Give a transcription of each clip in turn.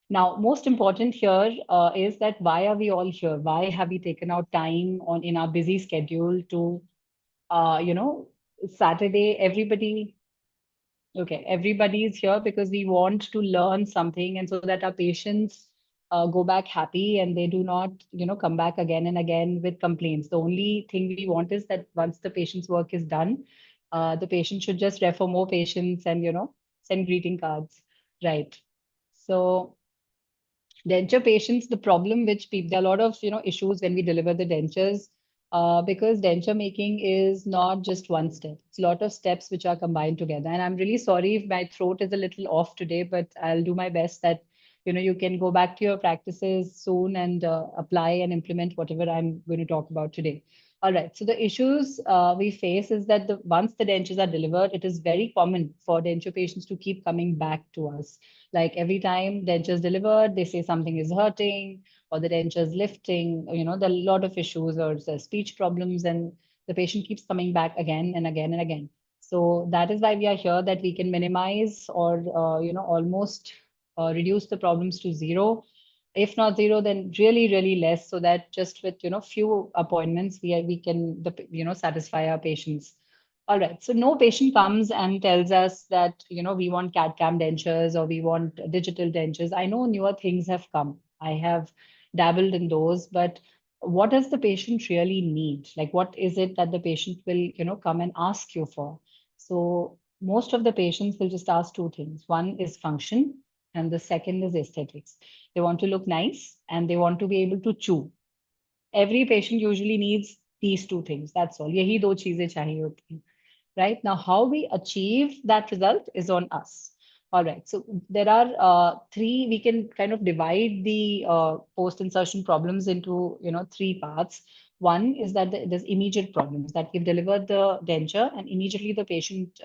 Now, most important here is that why are we all here? Why have we taken out time on in our busy schedule to, uh, you know, Saturday, everybody is here because we want to learn something, and so that our patients go back happy and they do not, come back again and again with complaints. The only thing we want is that once the patient's work is done, the patient should just refer more patients and, send greeting cards. Right. So denture patients, the problem which people, there are a lot of, issues when we deliver the dentures, because denture making is not just one step. It's a lot of steps which are combined together. And I'm really sorry if my throat is a little off today, but I'll do my best that, you can go back to your practices soon and apply and implement whatever I'm going to talk about today. All right. So the issues we face is that once the dentures are delivered, it is very common for denture patients to keep coming back to us. Like every time dentures delivered, they say something is hurting or the denture is lifting. There are a lot of issues or there's speech problems, and the patient keeps coming back again and again and again. So that is why we are here, that we can minimize or almost reduce the problems to zero. If not zero, then really, really less, so that just with few appointments we can satisfy our patients. All right. So no patient comes and tells us that, we want CAD/CAM dentures or we want digital dentures. I know newer things have come. I have dabbled in those, but what does the patient really need? Like, what is it that the patient will, come and ask you for? So most of the patients will just ask two things. One is function, and the second is aesthetics. They want to look nice and they want to be able to chew. Every patient usually needs these two things. That's all. यही दो चीजें चाहिए होती हैं. Right now, how we achieve that result is on us. All right. So there are three. We can kind of divide the post-insertion problems into three parts. One is that there's immediate problems, that we've delivered the denture and immediately the patient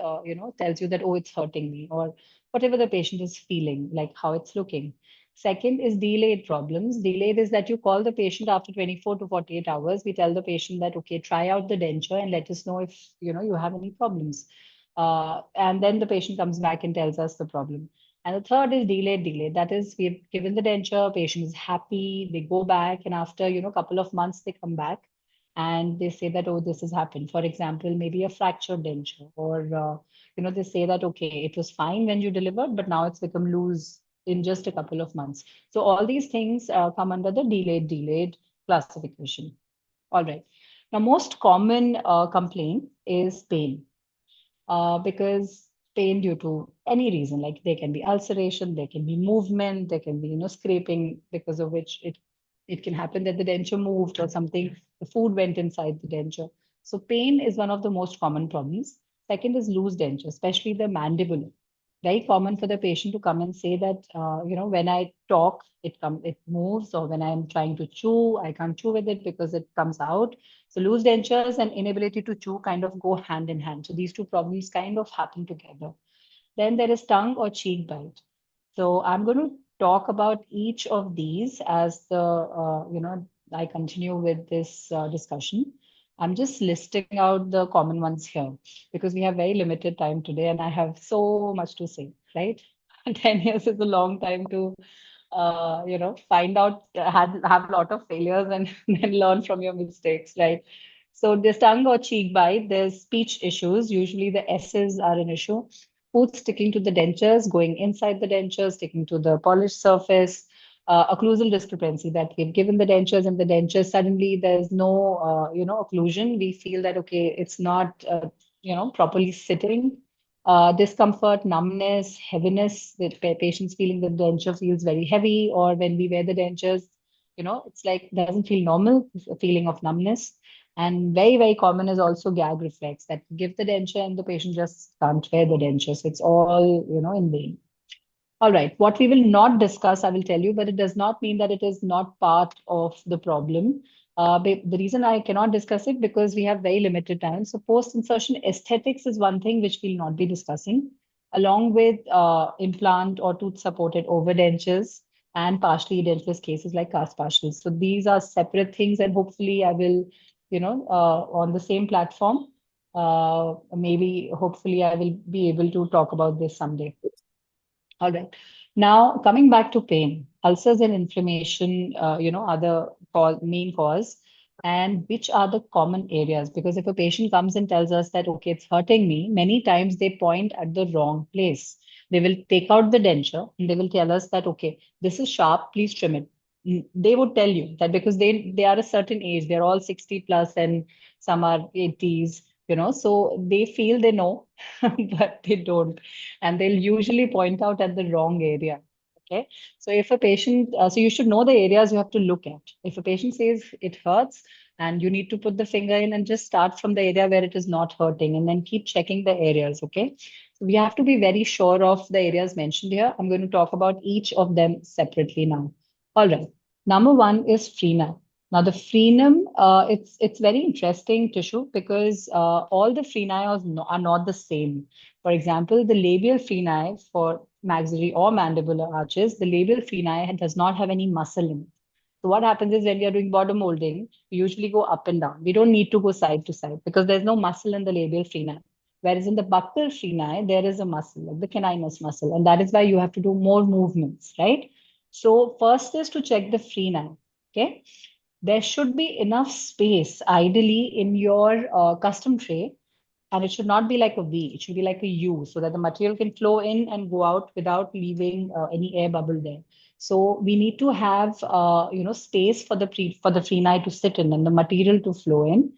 tells you that, oh, it's hurting me, or whatever the patient is feeling, like how it's looking. Second is delayed problems. Delayed is that you call the patient after 24 to 48 hours. We tell the patient that, okay, try out the denture and let us know if you have any problems. And then the patient comes back and tells us the problem. And the third is delayed. That is, we've given the denture, patient is happy, they go back, and after a couple of months they come back and they say that, oh, this has happened. For example, maybe a fractured denture, or they say that, okay, it was fine when you delivered, but now it's become loose in just a couple of months. So all these things come under the delayed classification. All right. Now, most common complaint is pain, because pain due to any reason, like there can be ulceration, there can be movement, there can be scraping, because of which it can happen that the denture moved or something, the food went inside the denture. So pain is one of the most common problems. Second is loose denture, especially the mandibular. Very common for the patient to come and say that, when I talk, it moves, or when I'm trying to chew, I can't chew with it because it comes out. So loose dentures and inability to chew kind of go hand in hand. So these two problems kind of happen together. Then there is tongue or cheek bite. So I'm going to talk about each of these as I continue with this discussion. I'm just listing out the common ones here because we have very limited time today and I have so much to say, right? 10 years is a long time to, find out, have a lot of failures and then learn from your mistakes, right? So this tongue or cheek bite, there's speech issues. Usually the S's are an issue. Food sticking to the dentures, going inside the dentures, sticking to the polished surface, occlusal discrepancy, that we've given the dentures and the dentures, suddenly there's no, occlusion. We feel that, okay, it's not, properly sitting. Discomfort, numbness, heaviness, with patients feeling the denture feels very heavy, or when we wear the dentures, it's like doesn't feel normal, it's a feeling of numbness. And very, very common is also gag reflex, that give the denture and the patient just can't wear the denture. So it's all, in vain. All right. What we will not discuss, I will tell you, but it does not mean that it is not part of the problem. The reason I cannot discuss it because we have very limited time. So post-insertion aesthetics is one thing which we'll not be discussing, along with implant or tooth-supported overdentures and partially edentulous cases like cast partials. So these are separate things, and hopefully I will, on the same platform, maybe hopefully I will be able to talk about this someday. All right. Now, coming back to pain, ulcers and inflammation, are the main cause. And which are the common areas? Because if a patient comes and tells us that, okay, it's hurting me, many times they point at the wrong place. They will take out the denture and they will tell us that, okay, this is sharp, please trim it. They would tell you that because they are a certain age, they're all 60 plus and some are 80s, so they feel they know, but they don't, and they'll usually point out at the wrong area. Okay. So if a patient, so you should know the areas you have to look at. If a patient says it hurts, and you need to put the finger in and just start from the area where it is not hurting and then keep checking the areas. Okay. So we have to be very sure of the areas mentioned here. I'm going to talk about each of them separately now. All right. Number one is frena. Now, the frenum, it's very interesting tissue because all the freni are not the same. For example, the labial freni for maxillary or mandibular arches, the labial freni does not have any muscle in it. So what happens is when we are doing bottom molding, we usually go up and down. We don't need to go side to side because there's no muscle in the labial freni. Whereas in the buccal freni, there is a muscle, like the caninus muscle, and that is why you have to do more movements, right? So first is to check the freni. Okay, there should be enough space ideally in your custom tray, and it should not be like a V, it should be like a U, so that the material can flow in and go out without leaving any air bubble there. So we need to have space for the freni to sit in and the material to flow in,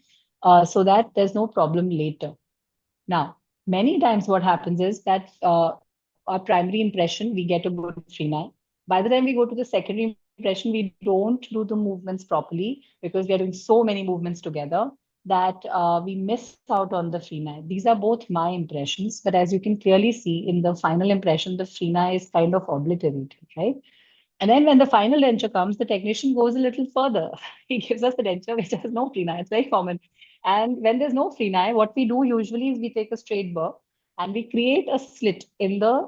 so that there's no problem later. Now, many times what happens is that our primary impression, we get a good freni. By the time we go to the secondary impression, we don't do the movements properly because we are doing so many movements together that we miss out on the freni. These are both my impressions, but as you can clearly see in the final impression, the freni is kind of obliterated, right? And then when the final denture comes, the technician goes a little further. He gives us the denture which has no freni. It's very common. And when there's no freni, what we do usually is we take a straight burr and we create a slit in the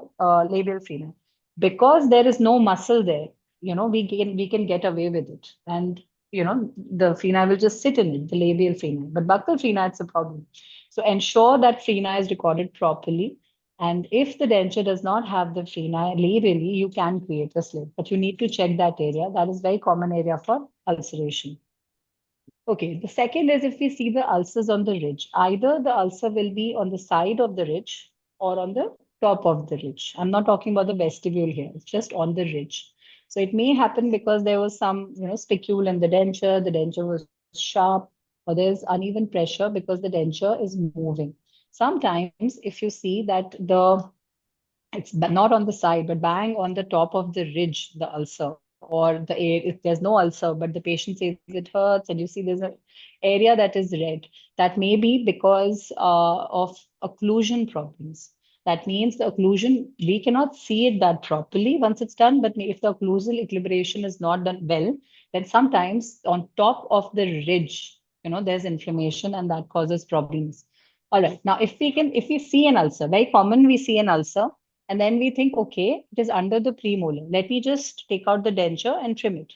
labial freni. Because there is no muscle there, we can get away with it. And the freni will just sit in it, the labial freni. But buccal freni, it's a problem. So ensure that freni is recorded properly, and if the denture does not have the freni labially, you can create a slit, but you need to check that area. That is very common area for ulceration. Okay, the second is if we see the ulcers on the ridge, either the ulcer will be on the side of the ridge or on the top of the ridge. I'm not talking about the vestibule here, it's just on the ridge. So it may happen because there was some, spicule in the denture was sharp, or there's uneven pressure because the denture is moving. Sometimes, if you see that it's not on the side, but bang on the top of the ridge, the ulcer, or if there's no ulcer, but the patient says it hurts, and you see there's an area that is red, that may be because of occlusion problems. That means the occlusion, we cannot see it that properly once it's done, but if the occlusal equilibration is not done well, then sometimes on top of the ridge, there's inflammation and that causes problems. All right. Now, if we see an ulcer, very common, we see an ulcer, and then we think, okay, it is under the premolar. Let me just take out the denture and trim it.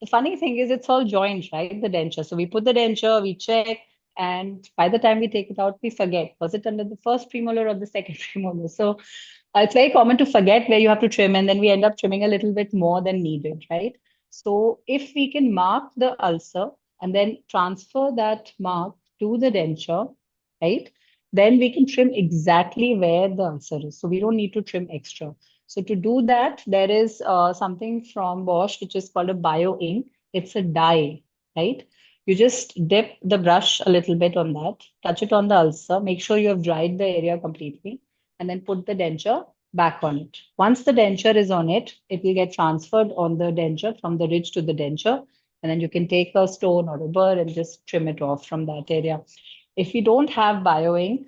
The funny thing is, it's all joined, right? The denture. So we put the denture, we check, and by the time we take it out, we forget. Was it under the first premolar or the second premolar? So it's very common to forget where you have to trim, and then we end up trimming a little bit more than needed, right? So if we can mark the ulcer and then transfer that mark to the denture, right? Then we can trim exactly where the ulcer is. So we don't need to trim extra. So to do that, there is something from Bosch, which is called a bio ink. It's a dye, right? You just dip the brush a little bit on that, touch it on the ulcer, make sure you have dried the area completely, and then put the denture back on it. Once the denture is on it, it will get transferred on the denture from the ridge to the denture. And then you can take a stone or a burr and just trim it off from that area. If we don't have bioink,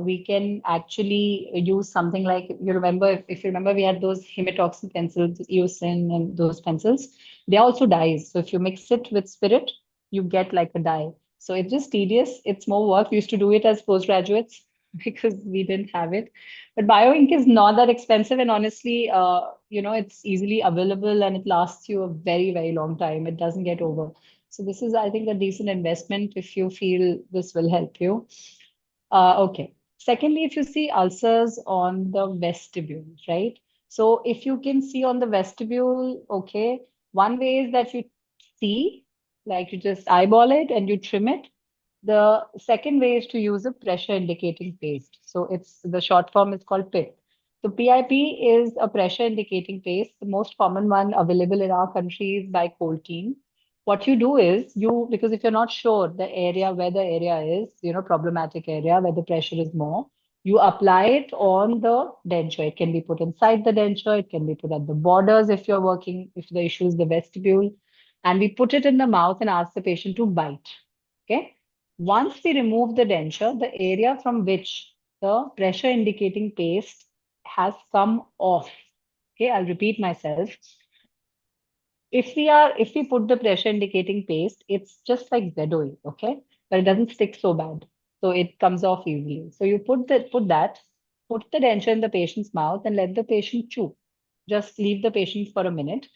we can actually use something like, if you remember, we had those hematoxin pencils, Eucin and those pencils. They also dyes. So if you mix it with spirit, you get like a dye. So it's just tedious. It's more work. We used to do it as postgraduates because we didn't have it. But bioink is not that expensive, and honestly, it's easily available and it lasts you a very, very long time. It doesn't get over. So this is, I think, a decent investment if you feel this will help you. Okay. Secondly, if you see ulcers on the vestibule, right? So if you can see on the vestibule, okay, one way is that you see, like you just eyeball it and you trim it. The second way is to use a pressure indicating paste. So it's the short form is called PIP. So PIP is a pressure indicating paste. The most common one available in our country is by Colteen. What you do is because if you're not sure the area where the area is, problematic area where the pressure is more, you apply it on the denture. It can be put inside the denture. It can be put at the borders if the issue is the vestibule. And we put it in the mouth and ask the patient to bite. Okay. Once we remove the denture, the area from which the pressure indicating paste has come off. Okay, I'll repeat myself. If we put the pressure indicating paste, it's just like ZOE, okay? But it doesn't stick so bad. So it comes off easily. So you put the denture in the patient's mouth and let the patient chew. Just leave the patient for a minute.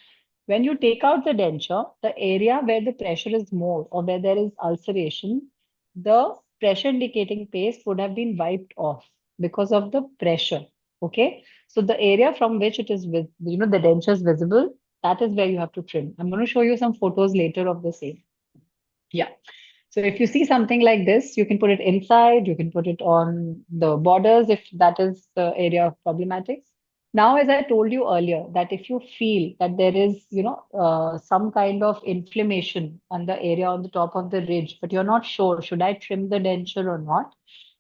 When you take out the denture, the area where the pressure is more or where there is ulceration, the pressure indicating paste would have been wiped off because of the pressure. Okay. So the area from which it is the denture is visible, that is where you have to trim. I'm going to show you some photos later of the same. Yeah. So if you see something like this, you can put it inside, you can put it on the borders if that is the area of problematic. Now, as I told you earlier, that if you feel that there is, some kind of inflammation on the area on the top of the ridge, but you're not sure, should I trim the denture or not?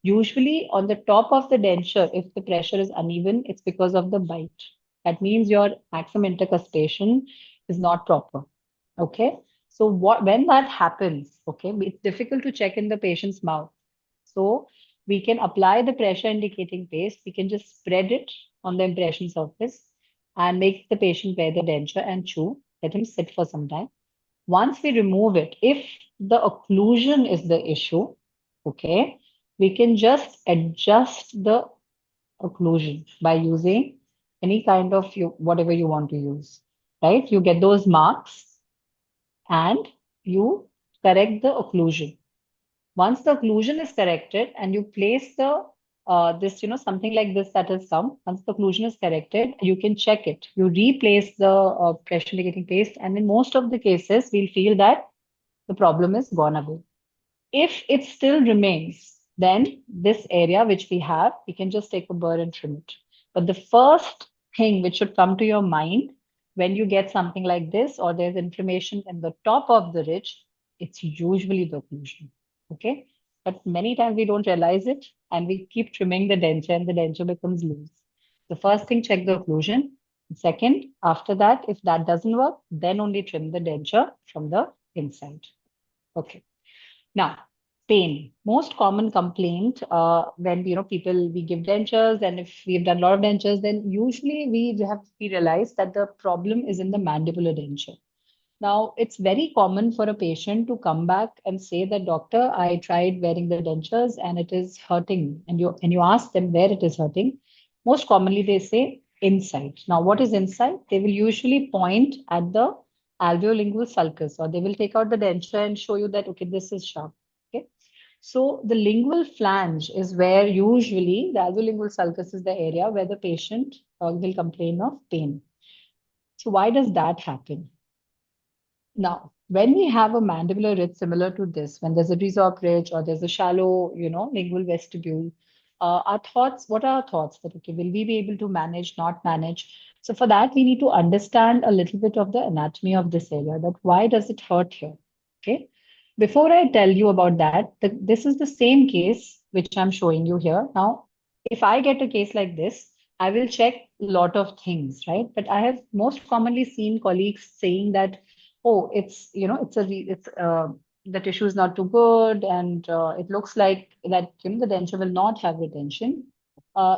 Usually on the top of the denture, if the pressure is uneven, it's because of the bite. That means your maximum intercuspation is not proper. Okay. So when that happens, okay, it's difficult to check in the patient's mouth. So we can apply the pressure indicating paste. We can just spread it on the impression surface and make the patient wear the denture and chew. Let him sit for some time. Once we remove it, if the occlusion is the issue, okay, we can just adjust the occlusion by using any kind of whatever you want to use, right? You get those marks and you correct the occlusion. Once the occlusion is corrected and you place the something like this that has come, once the occlusion is corrected, you can check it. You replace the pressure indicating paste, and in most of the cases, we'll feel that the problem is gone away. If it still remains, then this area which we have, we can just take a burr and trim it. But the first thing which should come to your mind when you get something like this or there's inflammation in the top of the ridge, it's usually the occlusion. Okay. But many times we don't realize it and we keep trimming the denture and the denture becomes loose. The first thing, check the occlusion. Second, after that, if that doesn't work, then only trim the denture from the inside. Okay. Now, pain. Most common complaint when people we give dentures, and if we've done a lot of dentures, then usually we realize that the problem is in the mandibular denture. Now, it's very common for a patient to come back and say that, doctor, I tried wearing the dentures and it is hurting. And you ask them where it is hurting. Most commonly, they say inside. Now, what is inside? They will usually point at the alveolingual sulcus, or they will take out the denture and show you that, okay, this is sharp. Okay. So the lingual flange is where usually the alveolingual sulcus is the area where the patient will complain of pain. So why does that happen? Now, when we have a mandibular ridge similar to this, when there's a resorb ridge or there's a shallow, lingual vestibule, what are our thoughts? That, okay, will we be able to manage, not manage? So for that, we need to understand a little bit of the anatomy of this area, that why does it hurt here? Okay. Before I tell you about that, this is the same case which I'm showing you here. Now, if I get a case like this, I will check a lot of things, right? But I have most commonly seen colleagues saying that, oh, the tissue is not too good, and it looks like that the denture will not have retention.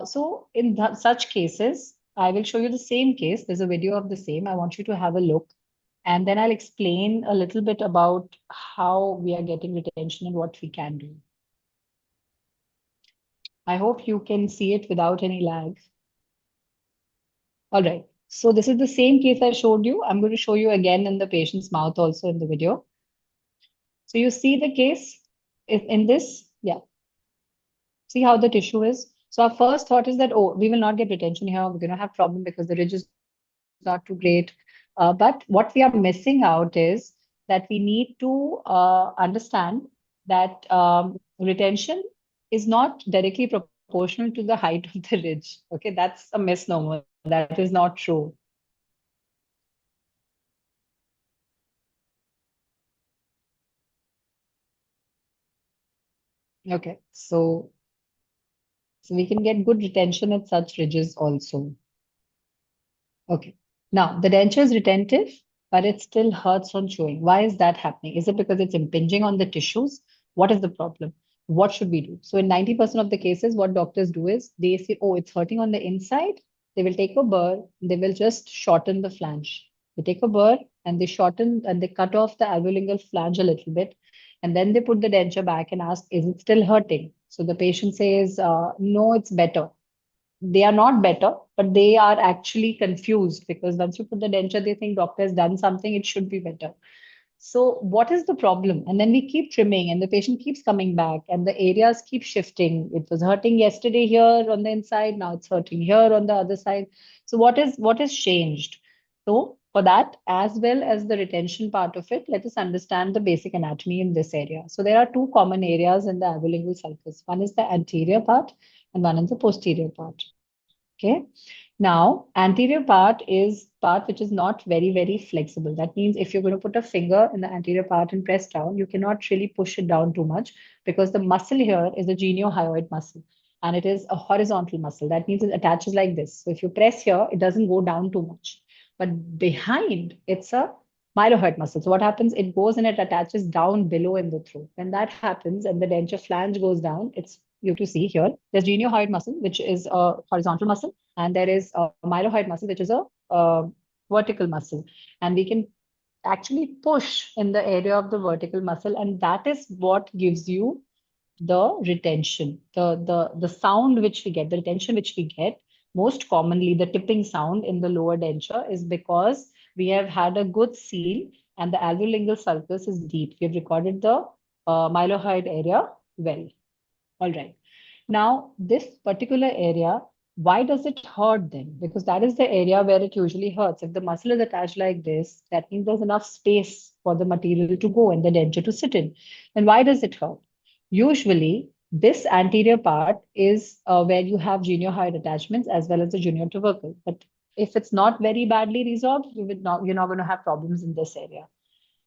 So in such cases, I will show you the same case. There's a video of the same. I want you to have a look, and then I'll explain a little bit about how we are getting retention and what we can do. I hope you can see it without any lag. All right. So this is the same case I showed you. I'm going to show you again in the patient's mouth also in the video. So you see the case in this, yeah. See how the tissue is. So our first thought is that, oh, we will not get retention here. We're going to have problem because the ridge is not too great. But what we are missing out is that we need to understand that retention is not directly proportional to the height of the ridge. Okay, that's a misnomer. That is not true. Okay, so we can get good retention at such ridges also. Okay. Now, the denture is retentive, but it still hurts on chewing. Why is that happening? Is it because it's impinging on the tissues? What is the problem? What should we do? So, in 90% of the cases, what doctors do is they say, oh, it's hurting on the inside. They will take a burr, they will just shorten the flange. They take a burr and they shorten and they cut off the alveolingual flange a little bit. And then they put the denture back and ask, is it still hurting? So the patient says, no, it's better. They are not better, but they are actually confused because once you put the denture, they think doctor has done something, it should be better. So, what is the problem? And then we keep trimming, and the patient keeps coming back, and the areas keep shifting. It was hurting yesterday here on the inside, now it's hurting here on the other side. So, what is changed? So, for that, as well as the retention part of it, let us understand the basic anatomy in this area. So, there are two common areas in the alveolingual sulcus. One is the anterior part, and one is the posterior part. Okay. Now, anterior part is part which is not very, very flexible. That means if you're going to put a finger in the anterior part and press down, you cannot really push it down too much because the muscle here is a geniohyoid muscle and it is a horizontal muscle. That means it attaches like this. So if you press here, it doesn't go down too much. But behind, it's a mylohyoid muscle. So what happens? It goes and it attaches down below in the throat. When that happens and the denture flange goes down, it's you have to see here. There's geniohyoid muscle, which is a horizontal muscle, and there is a mylohyoid muscle, which is a vertical muscle. And we can actually push in the area of the vertical muscle, and that is what gives you the retention, the sound which we get, the retention which we get. Most commonly, the tipping sound in the lower denture is because we have had a good seal and the alveolingual sulcus is deep. We have recorded the mylohyoid area well. All right. Now, this particular area, why does it hurt then? Because that is the area where it usually hurts. If the muscle is attached like this, that means there's enough space for the material to go and the denture to sit in. And why does it hurt? Usually, this anterior part is where you have geniohyoid attachments as well as the junior tubercle. But if it's not very badly resolved, you're not going to have problems in this area.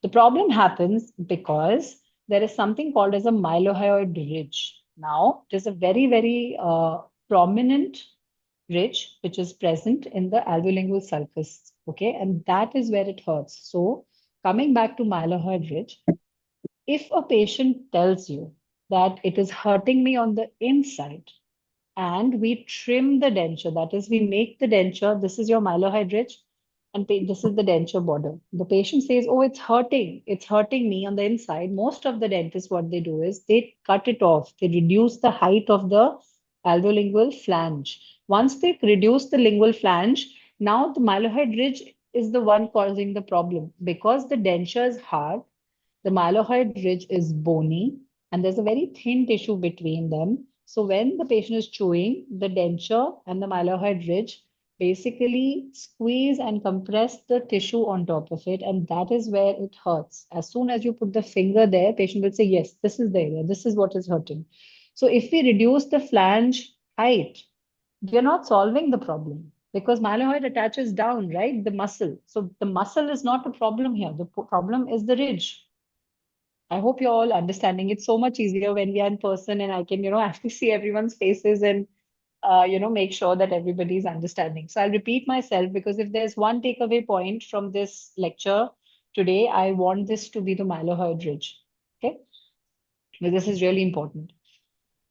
The problem happens because there is something called as a mylohyoid ridge. Now, it is a very, very prominent ridge which is present in the alveolingual sulcus. Okay, and that is where it hurts. So, coming back to mylohyoid ridge, if a patient tells you that it is hurting me on the inside, and we trim the denture. That is, we make the denture. This is your mylohyoid ridge, and this is the denture border. The patient says, "Oh, it's hurting. It's hurting me on the inside." Most of the dentists, what they do is they cut it off. They reduce the height of the alveolingual flange. Once they reduce the lingual flange, now the mylohyoid ridge is the one causing the problem because the denture is hard, the mylohyoid ridge is bony, and there's a very thin tissue between them. So when the patient is chewing, the denture and the mylohyoid ridge basically squeeze and compress the tissue on top of it, and that is where it hurts. As soon as you put the finger there, patient will say, yes, this is the area, this is what is hurting. So if we reduce the flange height, we are not solving the problem because mylohyoid attaches down, right? The muscle. So the muscle is not a problem here. The problem is the ridge. I hope you're all understanding. It's so much easier when we are in person and I can, actually see everyone's faces and, make sure that everybody's understanding. So I'll repeat myself because if there's one takeaway point from this lecture today, I want this to be the mylohyoid ridge. Okay. But this is really important.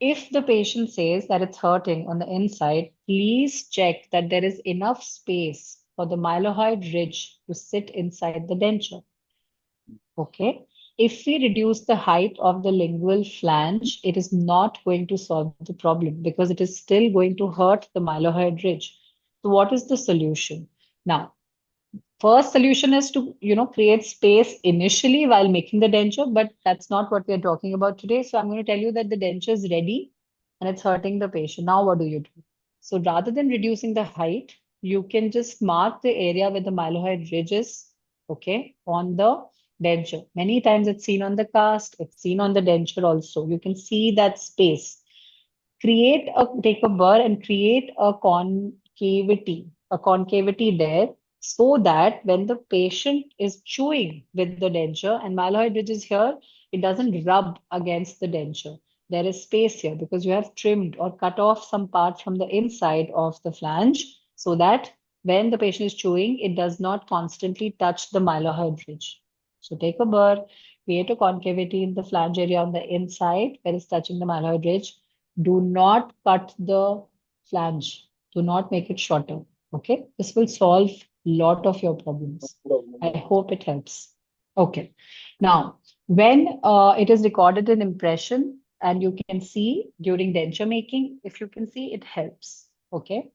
If the patient says that it's hurting on the inside, please check that there is enough space for the mylohyoid ridge to sit inside the denture. Okay. If we reduce the height of the lingual flange, it is not going to solve the problem because it is still going to hurt the mylohyoid ridge. So what is the solution? Now, first solution is to, create space initially while making the denture, but that's not what we're talking about today. So I'm going to tell you that the denture is ready. and it's hurting the patient. Now, what do you do? So rather than reducing the height, you can just mark the area where the mylohyoid ridge is, okay, on the denture. Many times it's seen on the cast, it's seen on the denture also. You can see that space. Take a burr and create a concavity there, so that when the patient is chewing with the denture and mylohyoid ridge is here, it doesn't rub against the denture. There is space here because you have trimmed or cut off some part from the inside of the flange, so that when the patient is chewing, it does not constantly touch the mylohyoid ridge. So take a burr, create a concavity in the flange area on the inside where it's touching the mylohyoid ridge. Do not cut the flange. Do not make it shorter. Okay, this will solve a lot of your problems. I hope it helps. Okay, now when it is recorded in impression and you can see during denture making, if you can see, it helps. Okay,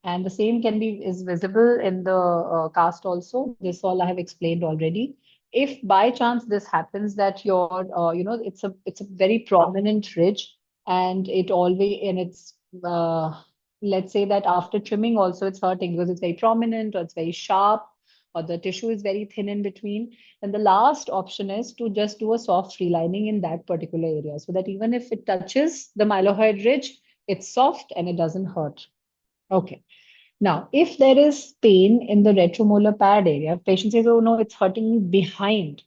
and the same can be is visible in the cast also. This all I have explained already. If by chance this happens that your it's a very prominent ridge, and it's let's say that after trimming also it's hurting because it's very prominent or it's very sharp or the tissue is very thin in between, then the last option is to just do a soft relining in that particular area, so that even if it touches the mylohyoid ridge, it's soft and it doesn't hurt. Okay. Now, if there is pain in the retromolar pad area, patient says, oh no, it's hurting me behind.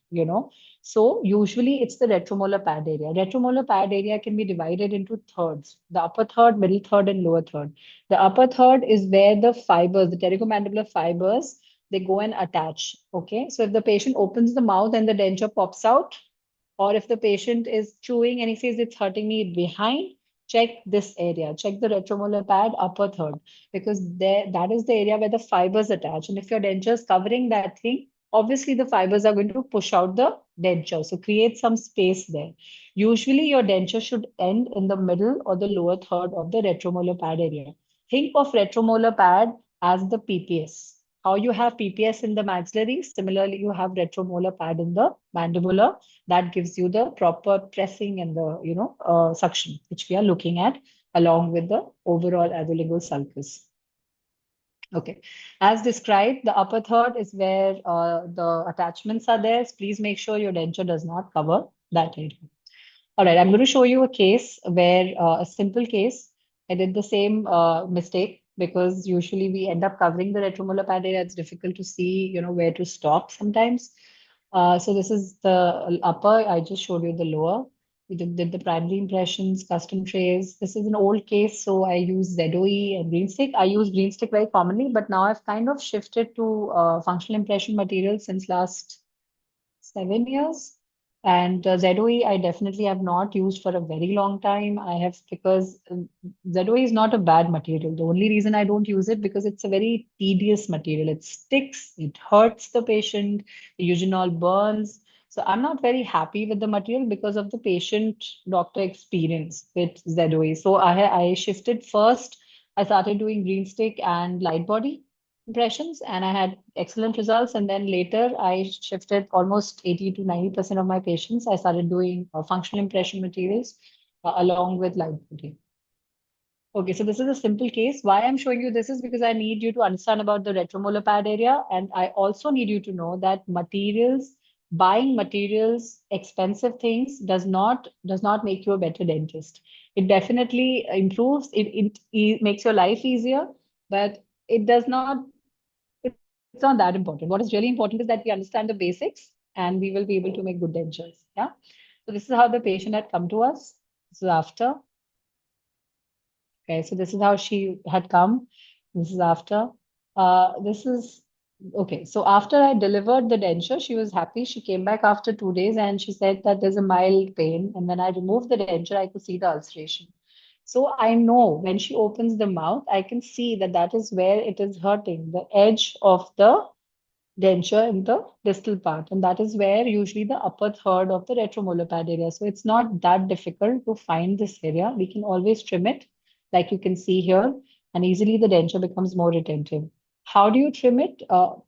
So usually it's the retromolar pad area. Retromolar pad area can be divided into thirds, the upper third, middle third, and lower third. The upper third is where the fibers, the pterygomandibular fibers, they go and attach. Okay. So if the patient opens the mouth and the denture pops out, or if the patient is chewing and he says it's hurting me behind, check this area, check the retromolar pad upper third, because that is the area where the fibers attach. And if your denture is covering that thing, obviously the fibers are going to push out the denture. So create some space there. Usually your denture should end in the middle or the lower third of the retromolar pad area. Think of retromolar pad as the PPS. How you have PPS in the maxillary, similarly you have retromolar pad in the mandibular. That gives you the proper pressing and the suction, which we are looking at along with the overall avolingual sulcus. Okay, as described, the upper third is where the attachments are there. Please make sure your denture does not cover that area. All right, I'm going to show you a case where a simple case. I did the same mistake because usually we end up covering the retromolar pad area. It's difficult to see, where to stop sometimes. So this is the upper. I just showed you the lower. We did the primary impressions, custom trays. This is an old case, so I use ZOE and green stick. I use green stick very commonly, but now I've kind of shifted to functional impression material since last 7 years. And ZOE, I definitely have not used for a very long time. I have because ZOE is not a bad material. The only reason I don't use it because it's a very tedious material. It sticks, it hurts the patient, the eugenol burns. So I'm not very happy with the material because of the patient doctor experience with ZOE. So I shifted first. I started doing green stick and light body impressions and I had excellent results. And then later I shifted almost 80 to 90% of my patients. I started doing functional impression materials along with light body. Okay, so this is a simple case. Why I'm showing you this is because I need you to understand about the retromolar pad area. And I also need you to know that buying materials, expensive things does not make you a better dentist. It definitely improves, it makes your life easier, but it does not it's not that important. What is really important is that we understand the basics and we will be able to make good dentures. Yeah. So this is how the patient had come to us. This is after. Okay. So this is how she had come. This is after. This is okay. So after I delivered the denture, she was happy. She came back after 2 days and she said that there's a mild pain. And when I removed the denture, I could see the ulceration. So I know when she opens the mouth, I can see that that is where it is hurting, the edge of the denture in the distal part. And that is where usually the upper third of the retromolar pad area. So it's not that difficult to find this area. We can always trim it, like you can see here, and easily the denture becomes more retentive. How do you trim it?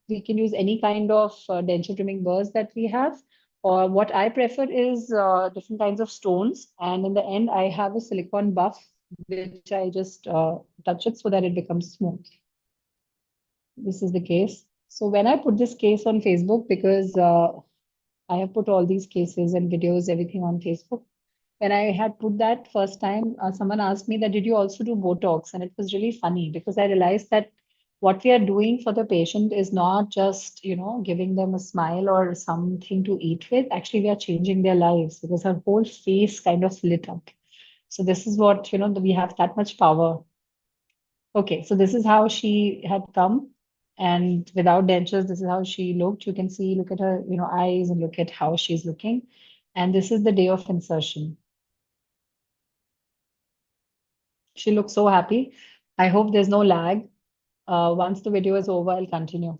We can use any kind of denture trimming burrs that we have. Or what I prefer is different kinds of stones. And in the end, I have a silicone buff which I just touch it so that it becomes smooth. This is the case. So when I put this case on Facebook, because I have put all these cases and videos, everything on Facebook. When I had put that first time, someone asked me that, did you also do Botox? And it was really funny because I realized that what we are doing for the patient is not just, giving them a smile or something to eat with. Actually, we are changing their lives because her whole face kind of lit up. So this is what, we have that much power. Okay, so this is how she had come. And without dentures, this is how she looked. You can see, look at her, eyes and look at how she's looking. And this is the day of insertion. She looks so happy. I hope there's no lag. Once the video is over, I'll continue.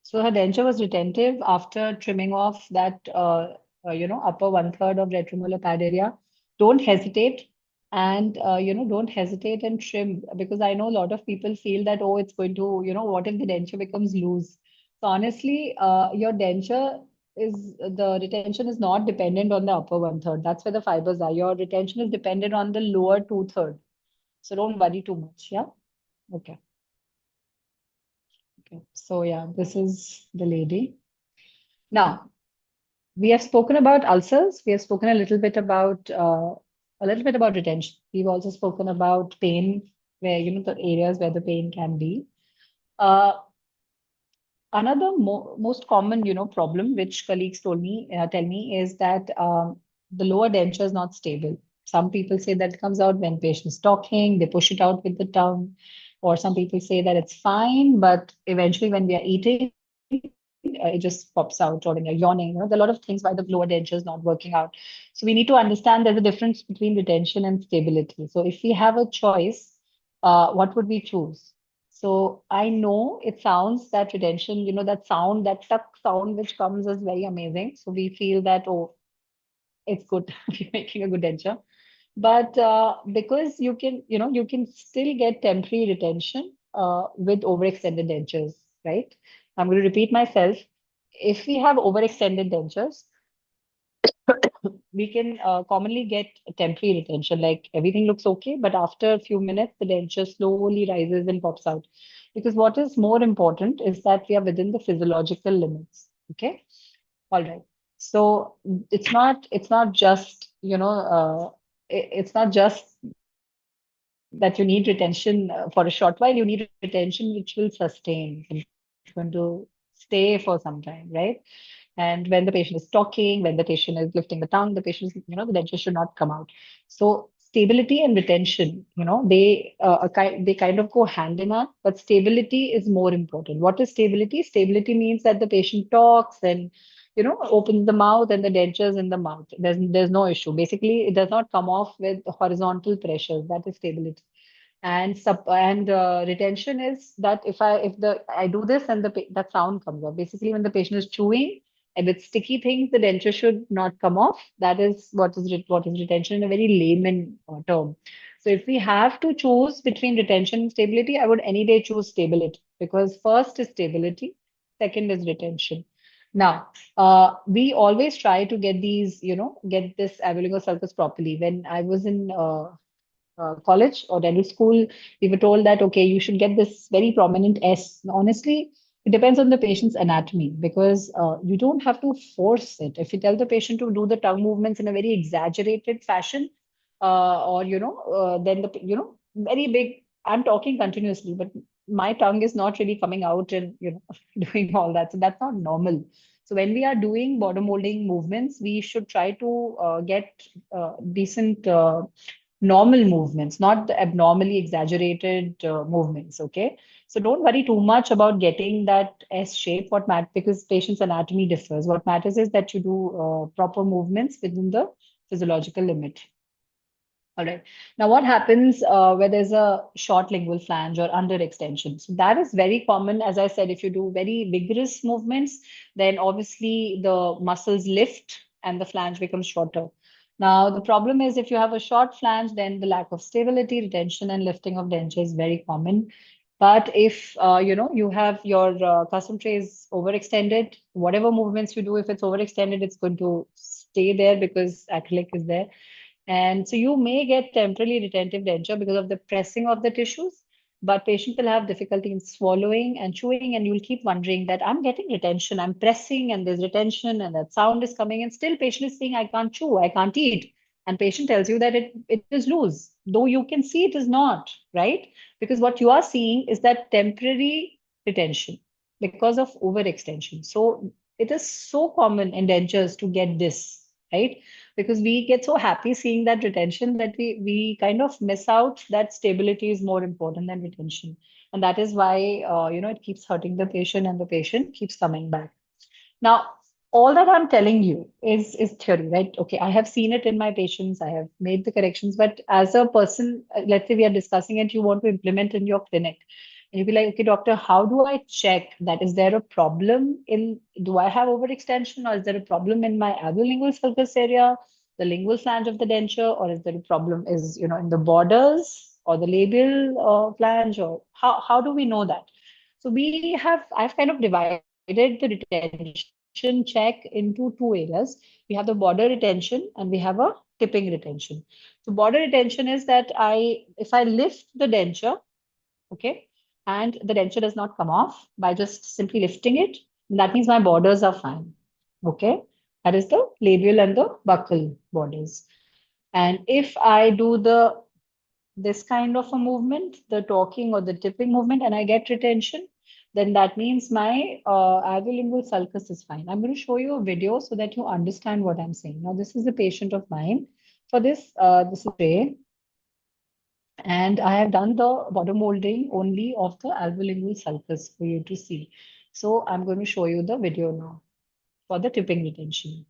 So her denture was retentive after trimming off that, upper one third of retromolar pad area. Don't hesitate and, don't hesitate and trim because I know a lot of people feel that, oh, it's going to, what if the denture becomes loose? So honestly, your denture the retention is not dependent on the upper one third. That's where the fibers are. Your retention is dependent on the lower two third. So don't worry too much. Yeah. Okay. Okay. So yeah, this is the lady. Now, we have spoken about ulcers. We have spoken a little bit about retention. We've also spoken about pain, where the areas where the pain can be. Uh, Another most common, problem which colleagues tell me is that the lower denture is not stable. Some people say that it comes out when patient's talking, they push it out with the tongue, or some people say that it's fine, but eventually when we are eating, it just pops out, or when you're yawning. There are a lot of things why the lower denture is not working out. So we need to understand there's a difference between retention and stability. So if we have a choice, what would we choose? So I know it sounds that retention, that sound, that tuck sound which comes is very amazing. So we feel that, oh, it's good, we're making a good denture. But because you can still get temporary retention with overextended dentures, right? I'm going to repeat myself. If we have overextended dentures, we can commonly get temporary retention, like everything looks okay, but after a few minutes, the denture slowly rises and pops out. Because what is more important is that we are within the physiological limits. Okay. All right. So it's not just, it's not just that you need retention for a short while, you need retention which will sustain. It's going to stay for some time, right? And when the patient is talking, when the patient is lifting the tongue, the patient, the denture should not come out. So stability and retention, they kind of go hand in hand, but stability is more important. What is stability? Stability means that the patient talks and opens the mouth and the denture is in the mouth. There's no issue. Basically, it does not come off with horizontal pressure. That is stability. And retention is that if I do this and that sound comes up. Basically, when the patient is chewing and with sticky things, the denture should not come off. That is what is retention in a very layman term. So if we have to choose between retention and stability, I would any day choose stability because first is stability, second is retention. Now, we always try to get get this avoligo sulcus properly. When I was in college or dental school, we were told that, okay, you should get this very prominent S. Honestly, it depends on the patient's anatomy because you don't have to force it. If you tell the patient to do the tongue movements in a very exaggerated fashion, or, then very big, I'm talking continuously, but my tongue is not really coming out and, doing all that. So that's not normal. So when we are doing border molding movements, we should try to get decent normal movements, not the abnormally exaggerated movements. Okay. So don't worry too much about getting that S shape. What matters, because patient's anatomy differs. What matters is that you do proper movements within the physiological limit. All right. Now, what happens where there's a short lingual flange or under extension? So that is very common. As I said, if you do very vigorous movements, then obviously the muscles lift and the flange becomes shorter. Now, the problem is if you have a short flange, then the lack of stability, retention, and lifting of denture is very common. But if you have your custom trays overextended, whatever movements you do, if it's overextended, it's going to stay there because acrylic is there. And so you may get temporarily retentive denture because of the pressing of the tissues, but patient will have difficulty in swallowing and chewing, and you'll keep wondering that I'm getting retention, I'm pressing, and there's retention, and that sound is coming, and still patient is saying I can't chew, I can't eat, and patient tells you that it is loose, though you can see it is not, right? Because what you are seeing is that temporary retention because of overextension. So it is so common in dentures to get this, right? Because we get so happy seeing that retention that we kind of miss out that stability is more important than retention. And that is why it keeps hurting the patient and the patient keeps coming back. Now, all that I'm telling you is theory, right? Okay, I have seen it in my patients, I have made the corrections, but as a person, let's say we are discussing it, you want to implement in your clinic. And you'll be like, okay, doctor, how do I check that? Is there a problem do I have overextension, or is there a problem in my alveolingual sulcus area, the lingual flange of the denture, or is there a problem in the borders or the labial flange, or how do we know that? So I've kind of divided the retention check into two areas. We have the border retention and we have a tipping retention. So border retention is that if I lift the denture, okay, and the denture does not come off by just simply lifting it, that means my borders are fine. Okay, that is the labial and the buccal borders. And if I do this kind of a movement, the talking or the tipping movement, and I get retention, then that means my alveolingual sulcus is fine. I'm going to show you a video so that you understand what I'm saying. Now, this is a patient of mine. For this is Ray, and I have done the bottom molding only of the alveolingual sulcus for you to see. So I'm going to show you the video now for the tipping retention.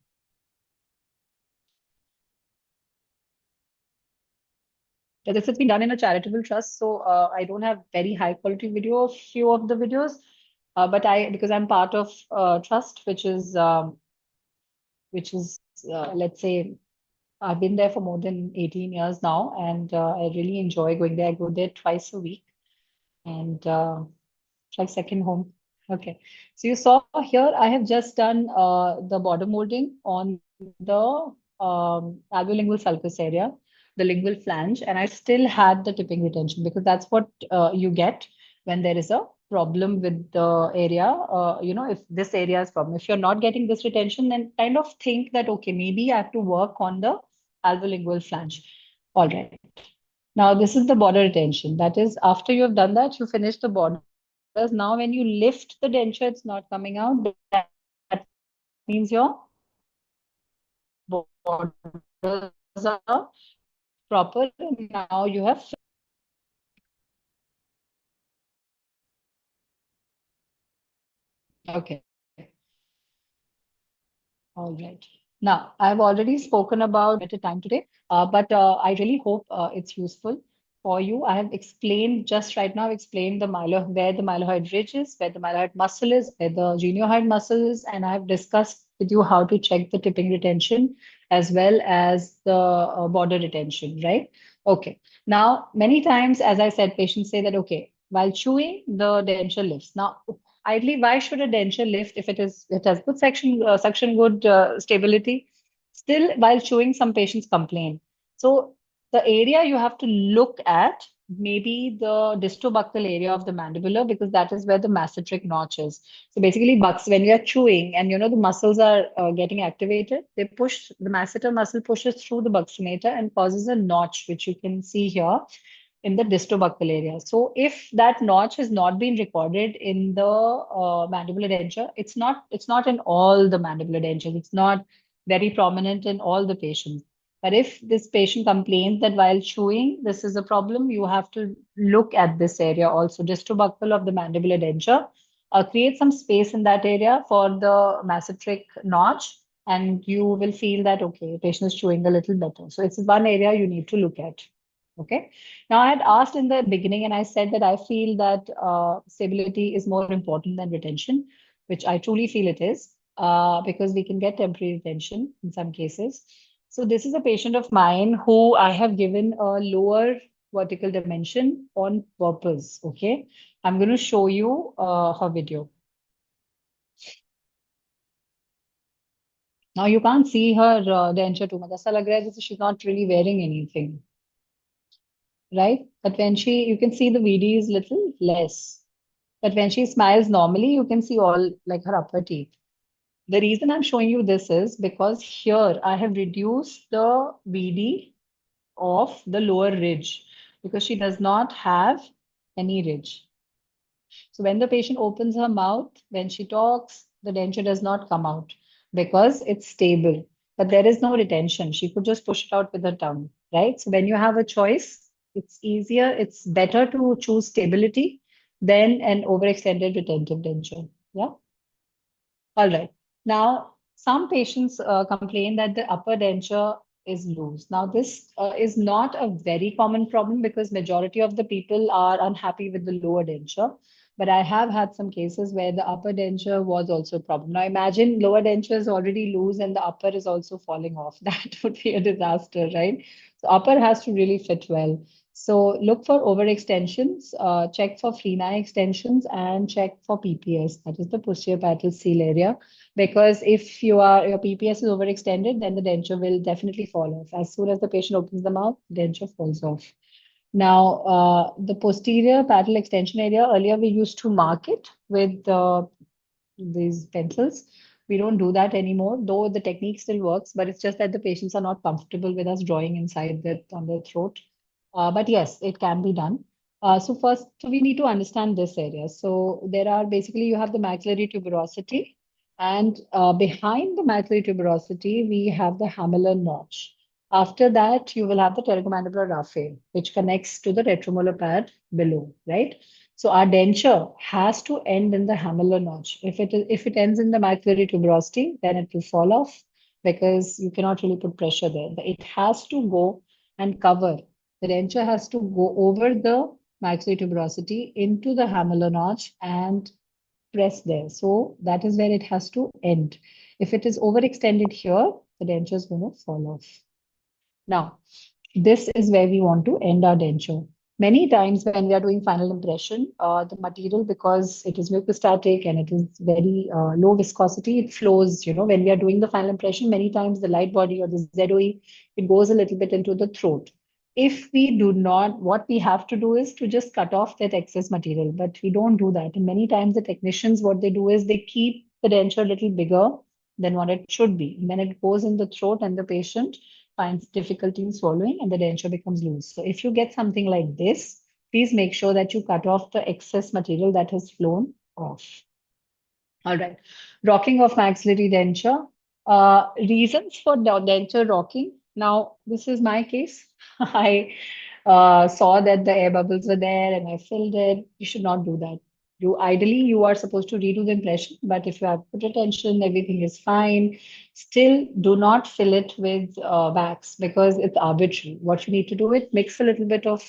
This has been done in a charitable trust, so I don't have very high quality video of few of the videos, but because I'm part of trust, which is let's say I've been there for more than 18 years now, and I really enjoy going there. I go there twice a week, and it's like second home. Okay, so you saw here I have just done the border molding on the alveolingual sulcus area, the lingual flange, and I still had the tipping retention because that's what you get when there is a problem with the area. If this area is problem, if you're not getting this retention, then kind of think that okay, maybe I have to work on the alveolingual flange. All right. Now, this is the border retention. That is, after you have done that, you finish the borders. Now, when you lift the denture, it's not coming out. That means your borders are proper. Now you have. Okay. All right. Now, I've already spoken about at a time today, but I really hope it's useful for you. I have explained just right now, explained where the mylohyoid ridge is, where the mylohyoid muscle is, where the geniohyoid muscle is, and I have discussed with you how to check the tipping retention as well as the border retention, right? Okay. Now, many times, as I said, patients say that, okay, while chewing, the denture lifts. Now, ideally, why should a denture lift if it has good suction, good stability? Still, while chewing, some patients complain. So the area you have to look at maybe the distobuccal area of the mandibular because that is where the masseteric notch is. So basically, bucks when you are chewing and the muscles are getting activated, the masseter muscle pushes through the buccinator and causes a notch, which you can see here in the distobuccal area. So if that notch has not been recorded in the mandibular denture, it's not in all the mandibular dentures. It's not very prominent in all the patients. But if this patient complains that while chewing, this is a problem, you have to look at this area also, distobuccal of the mandibular denture. Create some space in that area for the masseteric notch, and you will feel that, okay, patient is chewing a little better. So it's one area you need to look at. Okay. Now, I had asked in the beginning, and I said that I feel that stability is more important than retention, which I truly feel it is, because we can get temporary retention in some cases. So, this is a patient of mine who I have given a lower vertical dimension on purpose. Okay. I'm going to show you her video. Now you can't see her denture too much. ऐसा लग रहा है जैसे she's not really wearing anything, right? But when you can see the VD is little less. But when she smiles normally, you can see all like her upper teeth. The reason I'm showing you this is because here I have reduced the BD of the lower ridge because she does not have any ridge. So when the patient opens her mouth, when she talks, the denture does not come out because it's stable. But there is no retention. She could just push it out with her tongue, right? So when you have a choice, it's easier, it's better to choose stability than an overextended retentive denture. Yeah. All right. Now, some patients complain that the upper denture is loose. Now, this is not a very common problem because majority of the people are unhappy with the lower denture. But I have had some cases where the upper denture was also a problem. Now, imagine lower denture is already loose and the upper is also falling off. That would be a disaster, right? So upper has to really fit well. So look for overextensions, check for Freena extensions, and check for PPS, that is the posterior parietal seal area. Because if your PPS is overextended, then the denture will definitely fall off. As soon as the patient opens the mouth, denture falls off. Now, the posterior parietal extension area, earlier we used to mark it with these pencils. We don't do that anymore, though the technique still works, but it's just that the patients are not comfortable with us drawing inside on their throat. But yes, it can be done. So first, so we need to understand this area. So there are basically you have the maxillary tuberosity, and behind the maxillary tuberosity, we have the hamelar notch. After that, you will have the pterygomandibular raphe, which connects to the retromolar pad below, right? So our denture has to end in the hamelar notch. If it ends in the maxillary tuberosity, then it will fall off because you cannot really put pressure there. But it has to go and cover. The denture has to go over the maxillary tuberosity into the hamelar notch and press there. So that is where it has to end. If it is overextended here, the denture is going to fall off. Now, this is where we want to end our denture. Many times when we are doing final impression, the material, because it is mucostatic and it is very low viscosity, it flows, when we are doing the final impression, many times the light body or the ZOE, it goes a little bit into the throat. If we do not, what we have to do is to just cut off that excess material, but we don't do that. And many times the technicians, what they do is they keep the denture a little bigger than what it should be. And then it goes in the throat and the patient finds difficulty in swallowing and the denture becomes loose. So if you get something like this, please make sure that you cut off the excess material that has flown off. All right. Rocking of maxillary denture. Reasons for denture rocking. Now, this is my case. I saw that the air bubbles were there and I filled it. You should not do that. You are supposed to redo the impression, but if you have put attention, everything is fine. Still, do not fill it with wax because it's arbitrary. What you need to do is mix a little bit of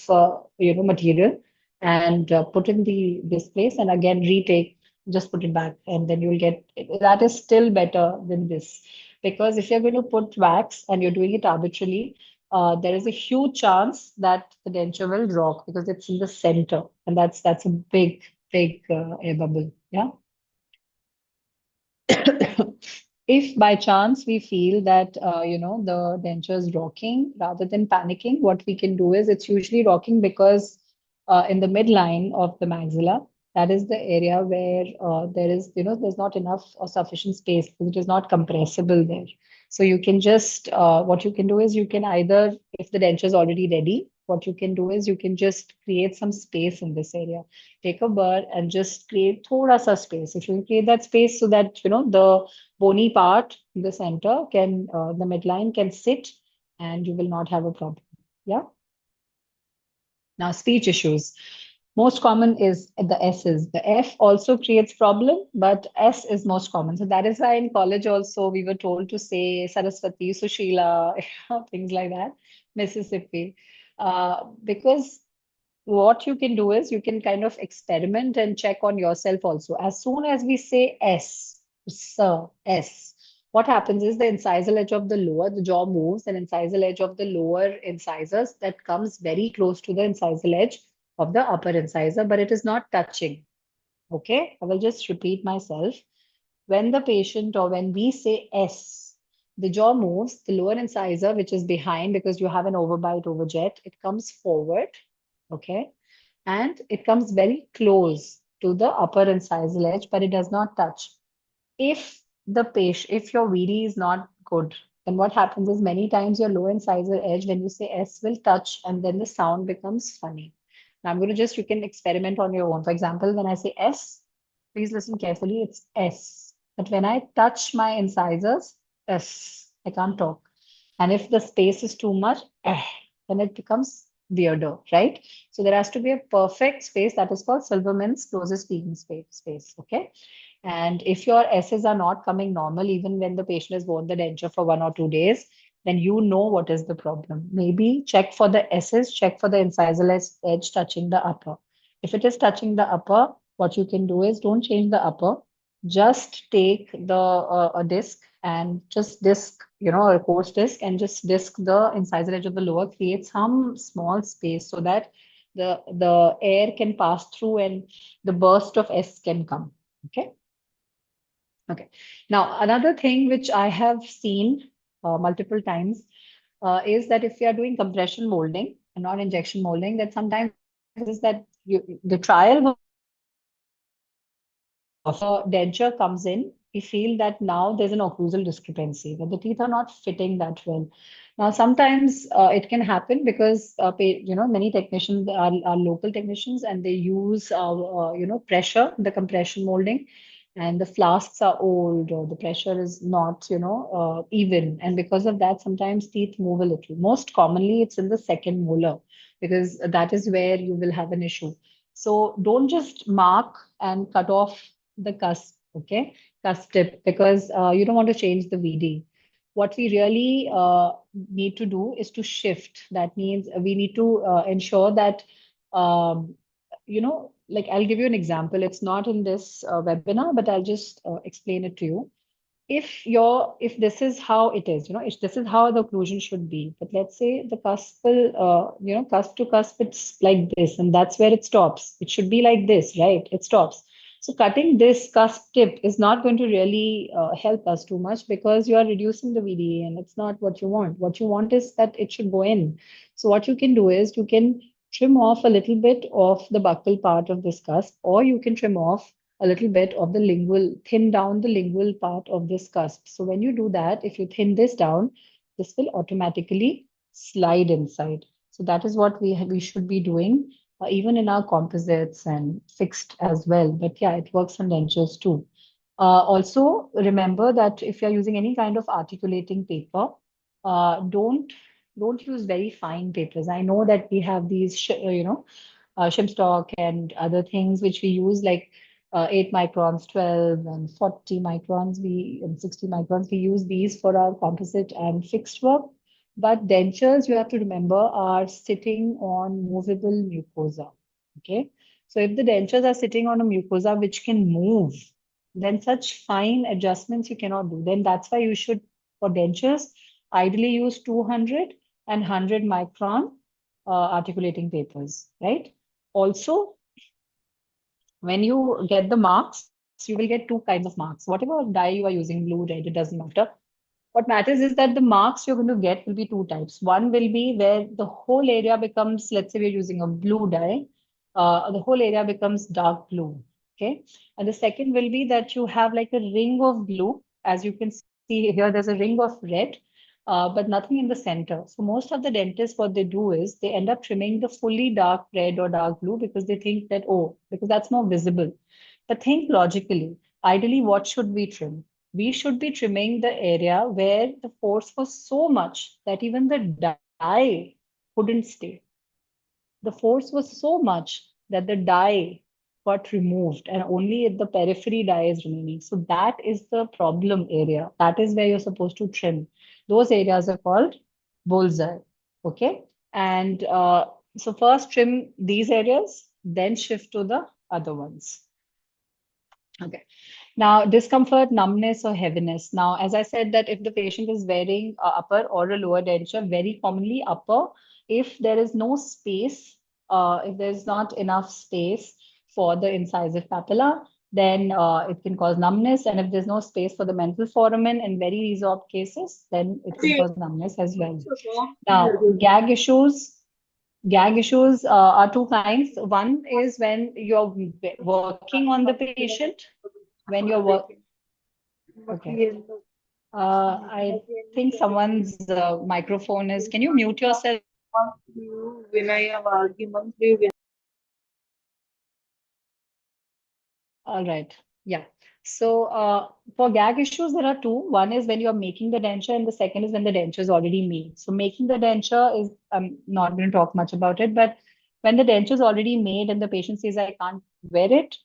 material and put in this place, and again retake, just put it back, and then you'll get that is still better than this. Because if you're going to put wax and you're doing it arbitrarily, there is a huge chance that the denture will rock because it's in the center, and that's a big air bubble. Yeah. If by chance we feel that the denture is rocking, rather than panicking, what we can do is it's usually rocking because in the midline of the maxilla, that is the area where there is there's not enough or sufficient space because it is not compressible there. So you can just what you can do is you can either, if the denture is already ready, what you can do is you can just create some space in this area. Take a burr and just create thoda sa space. If you can create that space so that the bony part in the center the midline can sit and you will not have a problem. Yeah. Now, speech issues. Most common is the S's. The F also creates problem, but S is most common. So that is why in college also we were told to say Saraswati, Sushila, things like that, Mississippi. Because what you can do is you can kind of experiment and check on yourself also. As soon as we say S, sir, S, what happens is the incisal edge of the jaw moves, and incisal edge of the lower incisors that comes very close to the incisal edge of the upper incisor, but it is not touching. Okay, I will just repeat myself. When the patient or when we say S, the jaw moves, the lower incisor, which is behind because you have an overbite overjet, it comes forward. Okay, and it comes very close to the upper incisal edge, but it does not touch. If your VD is not good, then what happens is many times your low incisor edge, when you say S, will touch and then the sound becomes funny. Now I'm going to just, you can experiment on your own. For example, when I say S, please listen carefully, it's S. But when I touch my incisors, S, I can't talk. And if the space is too much, then it becomes weirder, right? So there has to be a perfect space that is called Silverman's closest speaking space. Okay. And if your S's are not coming normal, even when the patient has worn the denture for 1 or 2 days, then you know what is the problem. Maybe check for the S's, check for the incisal edge touching the upper. If it is touching the upper, what you can do is don't change the upper, just take the a disc and just disc, a coarse disc, and just disc the incisal edge of the lower, create some small space so that the air can pass through and the burst of S can come. Okay. Okay. Now, another thing which I have seen multiple times is that if you are doing compression molding and not injection molding, that sometimes is that the trial denture comes in, we feel that now there's an occlusal discrepancy, that the teeth are not fitting that well. Now, sometimes it can happen because many technicians are local technicians and they use pressure, the compression molding, and the flasks are old or the pressure is not even, and because of that, sometimes teeth move a little. Most commonly, it's in the second molar because that is where you will have an issue. So don't just mark and cut off the cusp, okay, cusp tip, because you don't want to change the VD. What we really need to do is to shift. That means we need to ensure that, like I'll give you an example. It's not in this webinar, but I'll just explain it to you. If this is how it is, if this is how the occlusion should be, but let's say the cusp will, cusp to cusp, it's like this, and that's where it stops. It should be like this, right? It stops. So cutting this cusp tip is not going to really help us too much because you are reducing the VDA and it's not what you want. What you want is that it should go in. So what you can do is you can trim off a little bit of the buccal part of this cusp, or you can trim off a little bit of the lingual, thin down the lingual part of this cusp. So when you do that, if you thin this down, this will automatically slide inside. So that is what we should be doing, even in our composites and fixed as well. But yeah, it works on dentures too. Also, remember that if you're using any kind of articulating paper, don't use very fine papers. I know that we have these, shimstock and other things which we use like 8 microns, 12 and 40 microns, and 60 microns. We use these for our composite and fixed work. But dentures, you have to remember, are sitting on movable mucosa. Okay. So if the dentures are sitting on a mucosa which can move, then such fine adjustments you cannot do. Then that's why you should, for dentures, ideally use 200 and 100 micron articulating papers, right? Also, when you get the marks, you will get two kinds of marks. Whatever dye you are using, blue, red, it doesn't matter. What matters is that the marks you're going to get will be two types. One will be where the whole area becomes, let's say we're using a blue dye, the whole area becomes dark blue. Okay. And the second will be that you have like a ring of blue. As you can see here, there's a ring of red, but nothing in the center. So most of the dentists, what they do is they end up trimming the fully dark red or dark blue because they think that, oh, because that's more visible. But think logically. Ideally, what should we trim? We should be trimming the area where the force was so much that even the dye couldn't stay. The force was so much that the dye got removed and only at the periphery dye is remaining. So that is the problem area. That is where you're supposed to trim. Those areas are called bullseye. Okay. And so first trim these areas, then shift to the other ones. Okay. Now, discomfort, numbness, or heaviness. Now, as I said, that if the patient is wearing a upper or a lower denture, very commonly upper, if there is no space if there's not enough space for the incisive papilla, then it can cause numbness. And if there's no space for the mental foramen in very resorbed cases, then it can cause numbness as well. Now, gag issues are two kinds. One is when you're working on the patient, when you're working. Okay. I think someone's microphone is. Can you mute yourself? All right. Yeah. So for gag issues, there are two. One is when you're making the denture, and the second is when the denture is already made. So making the denture is, I'm not going to talk much about it, but when the denture is already made and the patient says, I can't wear it,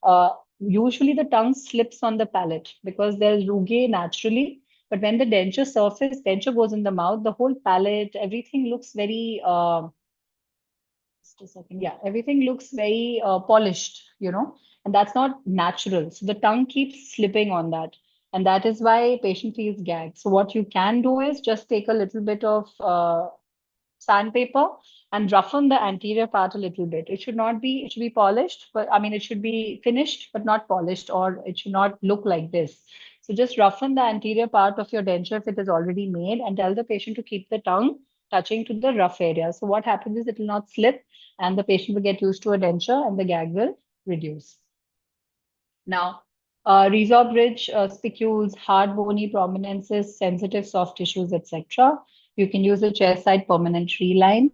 usually the tongue slips on the palate because there's rugae naturally. But when the denture goes in the mouth, the whole palate, everything looks very just a second. Yeah, everything looks very polished, and that's not natural. So the tongue keeps slipping on that. And that is why patient feels gagged. So what you can do is just take a little bit of sandpaper and roughen the anterior part a little bit. It should be polished, but I mean, it should be finished, but not polished, or it should not look like this. So just roughen the anterior part of your denture if it is already made and tell the patient to keep the tongue touching to the rough area. So what happens is it will not slip and the patient will get used to a denture and the gag will reduce. Now, resorb ridge, spicules, hard bony prominences, sensitive soft tissues, etc. You can use a chair side permanent reline.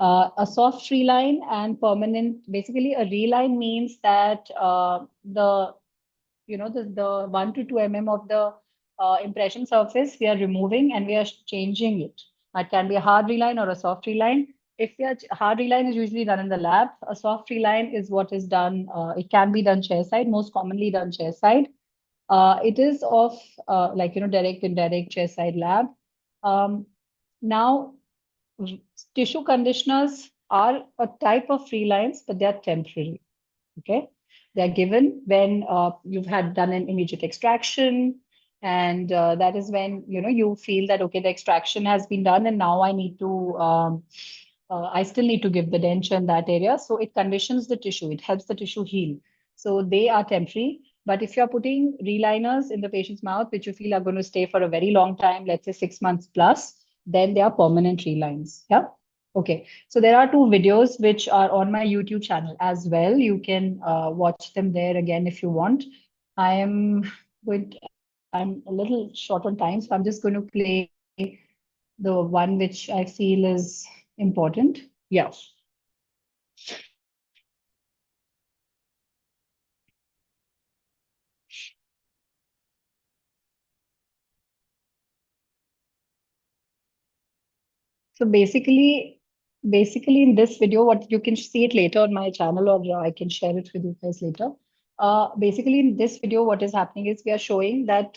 A soft reline and permanent, basically a reline means that the 1 to 2 mm of the impression surface we are removing and we are changing it. It can be a hard reline or a soft reline. If we are hard reline is usually done in the lab. A soft reline is what is done. It can be done chair side, most commonly done chair side. It is of direct indirect chair side lab. Now, tissue conditioners are a type of free lines, but they are temporary. Okay, they're given when you've had done an immediate extraction, and that is when you feel that okay, the extraction has been done, and now I still need to give the denture in that area. So it conditions the tissue, it helps the tissue heal. So they are temporary. But if you're putting reliners in the patient's mouth, which you feel are going to stay for a very long time, let's say 6 months plus, then they are permanent relines. Yeah. Okay. So there are two videos which are on my YouTube channel as well. You can watch them there again if you want. I am I'm a little short on time, so I'm just going to play the one which I feel is important. Yeah. So basically in this video, what you can see it later on my channel, or I can share it with you guys later. Basically in this video, what is happening is we are showing that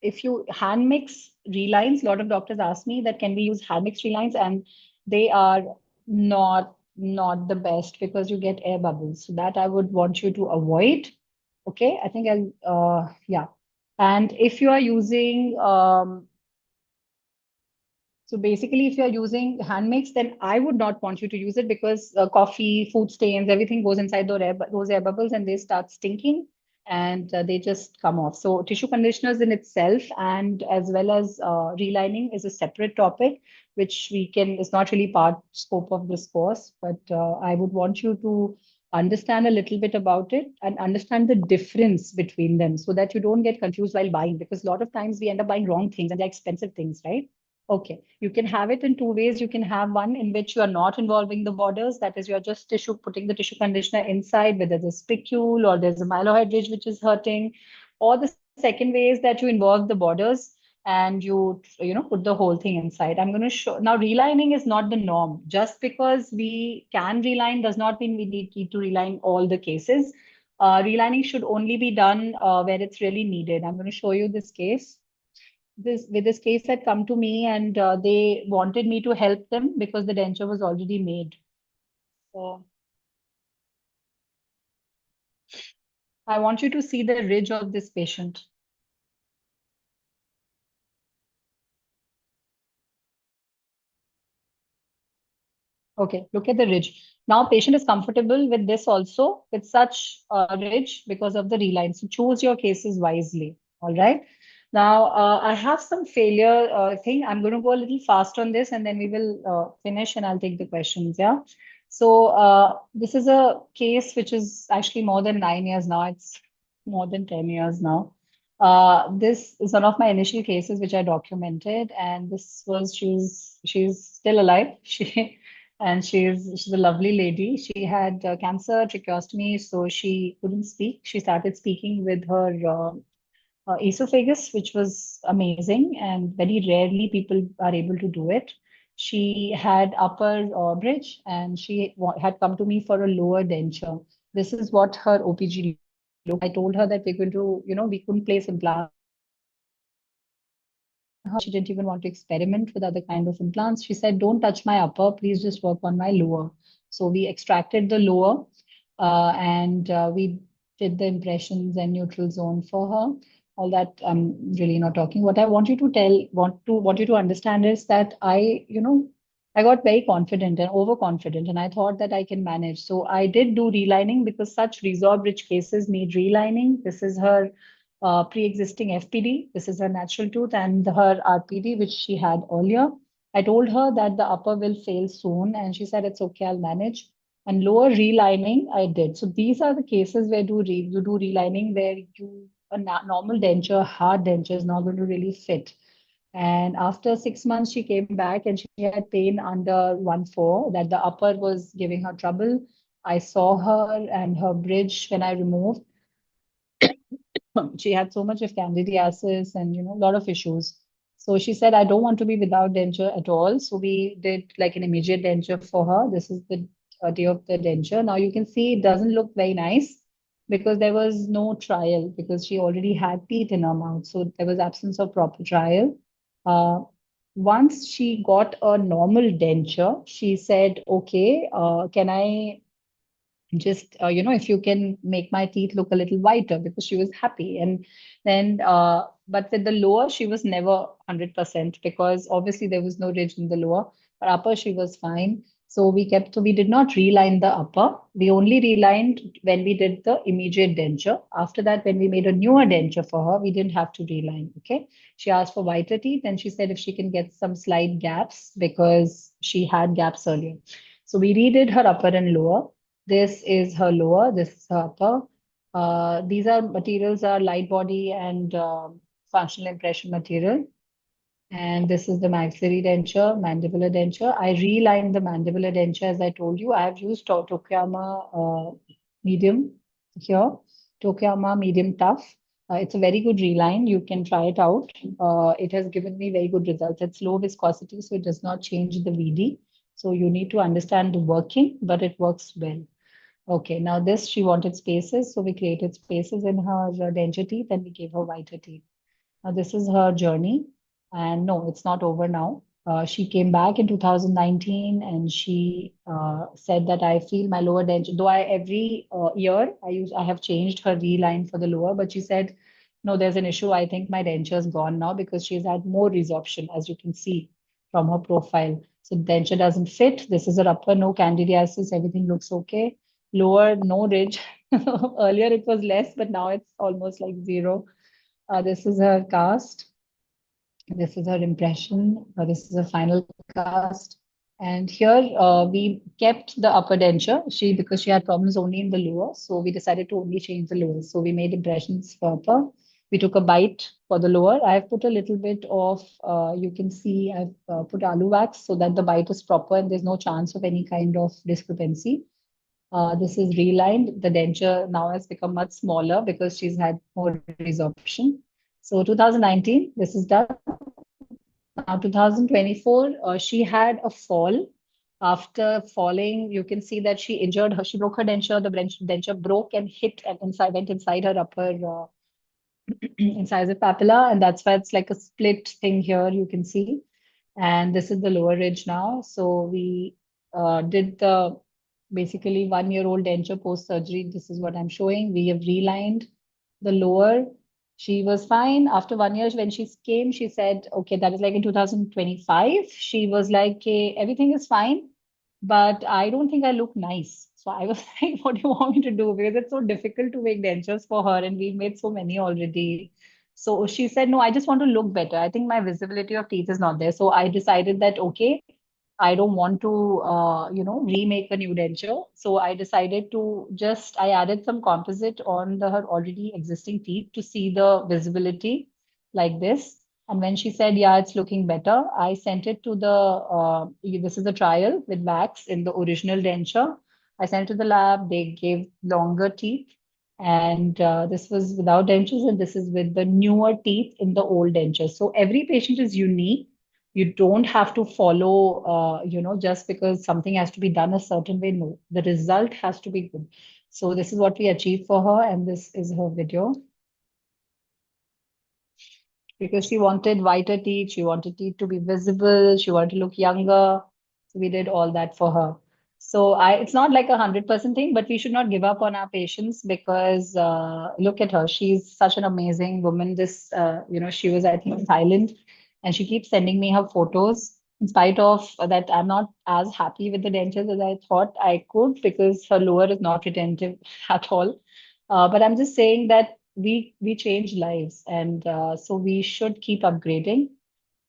if you hand mix relines, a lot of doctors ask me that can we use hand mix relines, and they are not the best because you get air bubbles. So that I would want you to avoid. Okay, I think yeah. And if you are using so basically, if you're using hand mix, then I would not want you to use it because coffee, food stains, everything goes inside those air bubbles and they start stinking and they just come off. So tissue conditioners in itself and as well as relining is a separate topic, which is not really part scope of this course, but I would want you to understand a little bit about it and understand the difference between them so that you don't get confused while buying, because a lot of times we end up buying wrong things and they're expensive things, right? Okay, you can have it in two ways. You can have one in which you are not involving the borders. That is, you're just putting the tissue conditioner inside, whether there's a spicule or there's a mylohyoid ridge which is hurting. Or the second way is that you involve the borders and you put the whole thing inside. I'm going to show now. Relining is not the norm. Just because we can reline does not mean we need to reline all the cases. Relining should only be done where it's really needed. I'm going to show you this case this case had come to me and they wanted me to help them because the denture was already made. So I want you to see the ridge of this patient. Okay, look at the ridge. Now patient is comfortable with this also, with such a ridge because of the reline. So choose your cases wisely. All right. Now I have some failure thing. I'm going to go a little fast on this and then we will finish and I'll take the questions. Yeah. So this is a case which is actually more than 9 years now. It's more than 10 years now. This is one of my initial cases which I documented, and this was she's still alive. She and she's a lovely lady. She had cancer, tracheostomy, so she couldn't speak. She started speaking with her esophagus, which was amazing, and very rarely people are able to do it. She had upper bridge, and she had come to me for a lower denture. This is what her OPG looked. I told her that we're going to, we couldn't place implants. She didn't even want to experiment with other kind of implants. She said, "Don't touch my upper, please just work on my lower." So we extracted the lower, and we did the impressions and neutral zone for her. All that I'm really not talking. What I want you to want you to understand is that I got very confident and overconfident, and I thought that I can manage. So I did do relining because such resorb-rich cases need relining. This is her pre-existing FPD. This is her natural tooth and her RPD, which she had earlier. I told her that the upper will fail soon, and she said it's okay, I'll manage. And lower relining, I did. So these are the cases where you do relining where normal denture, hard denture is not going to really fit. And after 6 months, she came back and she had pain under 1/4, that the upper was giving her trouble. I saw her and her bridge when I removed. She had so much of candidiasis and a lot of issues. So she said, I don't want to be without denture at all. So we did like an immediate denture for her. This is the day of the denture. Now you can see it doesn't look very nice because there was no trial because she already had teeth in her mouth. So there was absence of proper trial. Uh, Once she got a normal denture, she said, okay, can I just if you can make my teeth look a little whiter, because she was happy. And then but with the lower she was never 100% because obviously there was no ridge in the lower, but upper she was fine. So we did not reline the upper. We only relined when we did the immediate denture. After that, when we made a newer denture for her, we didn't have to reline. Okay, she asked for whiter teeth and she said if she can get some slight gaps because she had gaps earlier. So we redid her upper and lower. This is her lower, this is her upper. These are materials are light body and functional impression material. And this is the maxillary denture, mandibular denture. I relined the mandibular denture as I told you. I have used Tokuyama medium here, Tokuyama medium tough. It's a very good reline. You can try it out. It has given me very good results. It's low viscosity, so it does not change the VD. So you need to understand the working, but it works well. Okay, now this she wanted spaces, so we created spaces in her denture teeth and we gave her whiter teeth. Now this is her journey, and no, it's not over now. She came back in 2019 and she said that I feel my lower denture, though I every year I have changed her reline for the lower, but she said, no, there's an issue. I think my denture is gone now because she's had more resorption, as you can see from her profile. So denture doesn't fit. This is her upper, no candidiasis, everything looks okay. Lower, no ridge. Earlier it was less, but now it's almost like zero. This is her cast. This is her impression. This is her final cast. And here we kept the upper denture. Because she had problems only in the lower, so we decided to only change the lower. So we made impressions for upper. We took a bite for the lower. I've put a little bit of, you can see I've put alu wax so that the bite is proper and there's no chance of any kind of discrepancy. This is relined. The denture now has become much smaller because she's had more resorption. So 2019, this is done. Now 2024, she had a fall. After falling, you can see that she broke her denture. The denture broke and hit and went inside her upper incisor papilla, and that's why it's like a split thing here. You can see, and this is the lower ridge now. So we did the basically 1 year old denture post surgery. This is what I'm showing. We have relined the lower. She was fine. After 1 year, when she came, she said, okay, that is like in 2025. She was like, okay, everything is fine. but I don't think I look nice. So I was like, what do you want me to do? Because it's so difficult to make dentures for her, and we've made so many already. So she said, no, I just want to look better. I think my visibility of teeth is not there. So I decided that, okay, I don't want to, remake a new denture. So I decided to I added some composite on her already existing teeth to see the visibility like this. And when she said, yeah, it's looking better, I sent it to this is a trial with wax in the original denture. I sent it to the lab. They gave longer teeth. And this was without dentures, and this is with the newer teeth in the old dentures. So every patient is unique. You don't have to follow, just because something has to be done a certain way. No, the result has to be good. So this is what we achieved for her, and this is her video because she wanted whiter teeth, she wanted teeth to be visible, she wanted to look younger. So we did all that for her. So it's not like 100% thing, but we should not give up on our patients because look at her. She's such an amazing woman. She was, I think, in Thailand, and she keeps sending me her photos. In spite of that, I'm not as happy with the dentures as I thought I could because her lower is not retentive at all. But I'm just saying that we change lives, and so we should keep upgrading.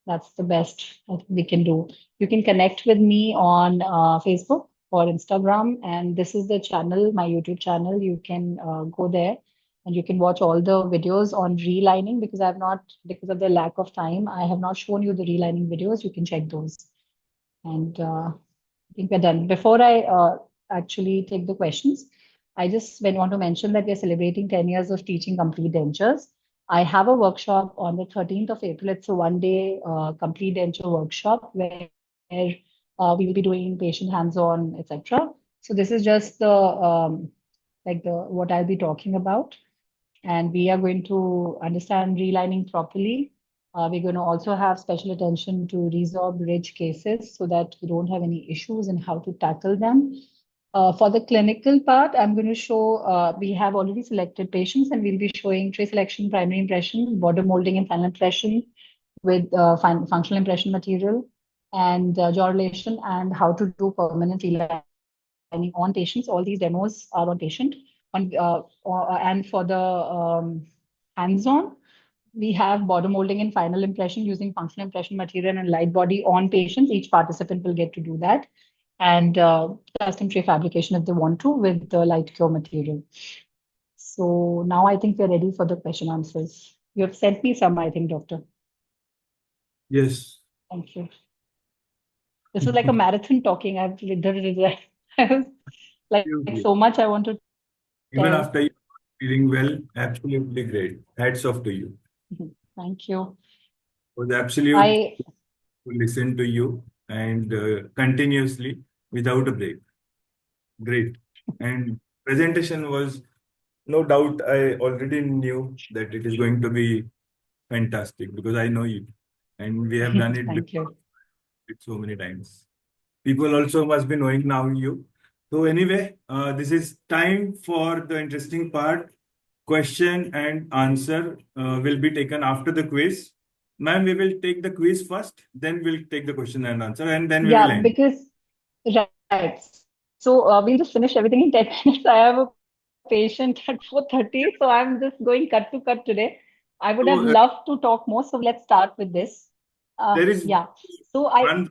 That's the best I think we can do. You can connect with me on Facebook or Instagram, and this is the channel, my YouTube channel. You can go there and you can watch all the videos on relining because because of the lack of time, I have not shown you the relining videos. You can check those. And I think we're done. Before I actually take the questions, I just want to mention that we're celebrating 10 years of teaching complete dentures. I have a workshop on the 13th of April. It's a one-day complete denture workshop where we will be doing patient hands-on, etc. So this is just the what I'll be talking about, and we are going to understand relining properly. We're going to also have special attention to resorb ridge cases so that we don't have any issues in how to tackle them. For the clinical part, I'm going to show, we have already selected patients and we'll be showing tray selection, primary impression, border molding and final impression with functional impression material and jaw relation and how to do permanent relining on patients. All these demos are on patient. And for the hands-on, we have border molding and final impression using functional impression material and light body on patients. Each participant will get to do that. And custom tray fabrication if they want to with the light cure material. So now I think we're ready for the question answers. You have sent me some, I think, Doctor. Yes. Thank you. This is like a marathon talking. I was like so much I want to Even tell. after you feeling well, absolutely great. Hats off to you. Thank you. It was absolute I to listen to you and continuously without a break. Great. And presentation was no doubt. I already knew that it is going to be fantastic because I know you, and we have done it thank before you. so many times. People also must be knowing now you. So anyway, this is time for the interesting part. Question and answer will be taken after the quiz. Ma'am, we will take the quiz first, then we'll take the question and answer, and then we will Yeah, end. because right. So we'll just finish everything in 10 minutes. I have a patient at 4:30, so I'm just going cut to cut today. I would have So loved to talk more, so let's start with this. there is Yeah. So I one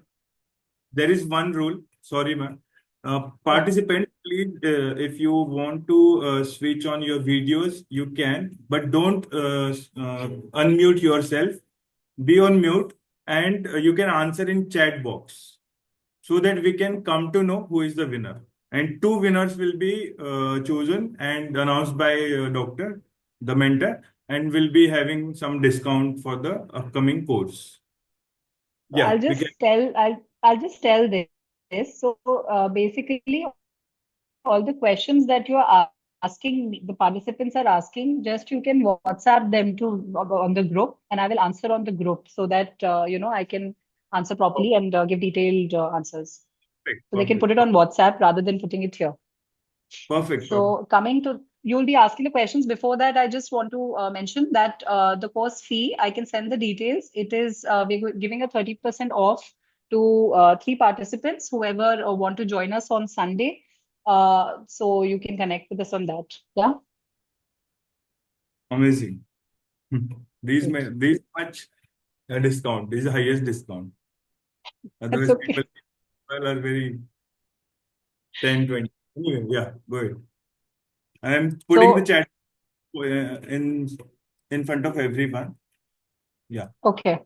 there is one rule. Sorry, ma'am. yeah, Participant, please, if you want to switch on your videos, you can, but don't unmute yourself. Be on mute, and you can answer in chat box so that we can come to know who is the winner. And two winners will be chosen and announced by doctor, the mentor, and will be having some discount for the upcoming course. so Yeah, we can. I'll just tell this. So basically all the questions that you are asking, the participants are asking, just you can WhatsApp them to on the group, and I will answer on the group so that I can answer properly and give detailed answers. Perfect, So they can put perfect, it on WhatsApp rather than putting it here. perfect, perfect. So coming to, you'll be asking the questions. Before that, I just want to mention that the course fee, I can send the details. It is, we're giving a 30% off to 3 participants, whoever want to join us on Sunday. So you can connect with us on that. Yeah. Amazing. These Great. this much discount. This is the highest discount. That's Otherwise, people okay. are very 10, 20. Anyway, yeah, go ahead. I am putting the So, chat in front of everyone. Yeah. okay.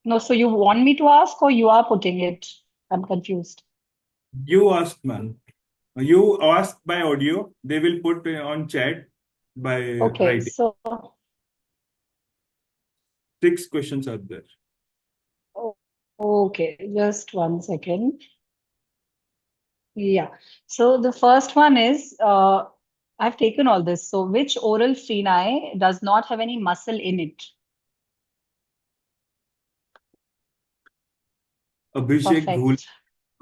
No, so you want me to ask or you are putting it? I'm confused. You asked, man. You asked by audio. They will put on chat by Okay, writing. so 6 questions are there. okay, just 1 second. Yeah. So the first one is I've taken all this. So which oral freni does not have any muscle in it? Abhishek Dhul Perfect.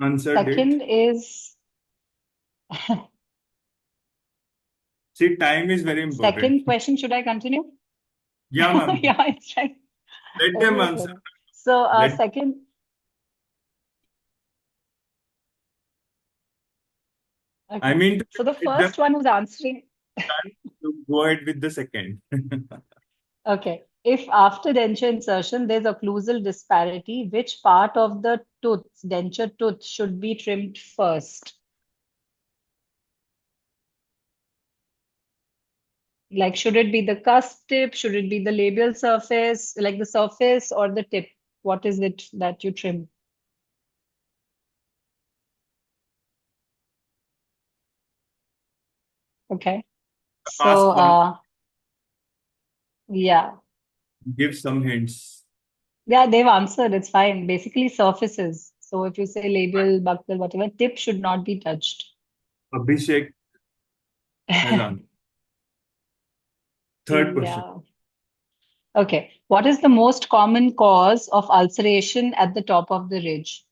answered it. Second is See, time is very important. second question. Should I continue? Yeah, ma'am. Yeah, it's right. Let them Okay, answer. fine. So Let second, I okay. mean to So the let them first one who's answering, to go ahead with the second. okay. If after denture insertion there's occlusal disparity, which part of the tooth, denture tooth, should be trimmed first? Like, should it be the cusp tip? Should it be the labial surface, like the surface or the tip? What is it that you trim? Okay. So, Ask one. yeah. Give some hints. Yeah, they've answered. It's fine. Basically, surfaces. So if you say labial, buccal, whatever, tip should not be touched. Abhishek has answered. Third question. Yeah. Okay. What is the most common cause of ulceration at the top of the ridge?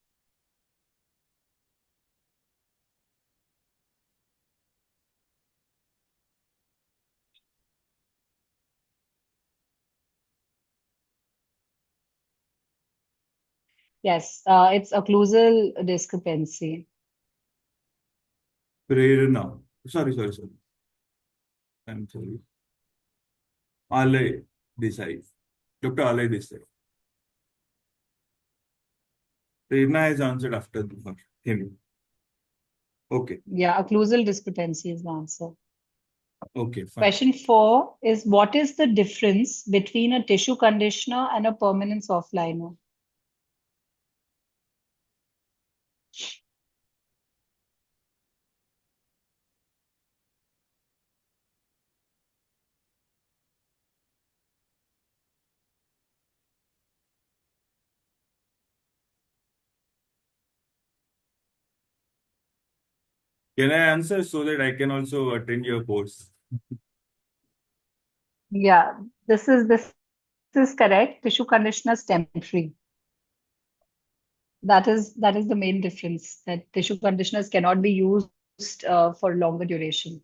Yes, it's occlusal discrepancy. Prerna. Sorry. I'm sorry. Alay Desai. Dr. Alay Desai. Prerna has answered after him. Okay. Yeah, occlusal discrepancy is the answer. Okay, fine. Question 4 is what is the difference between a tissue conditioner and a permanent soft liner? Can I answer so that I can also attend your course? Yeah, this is correct. Tissue conditioner is temporary. That is the main difference, that tissue conditioners cannot be used for longer duration.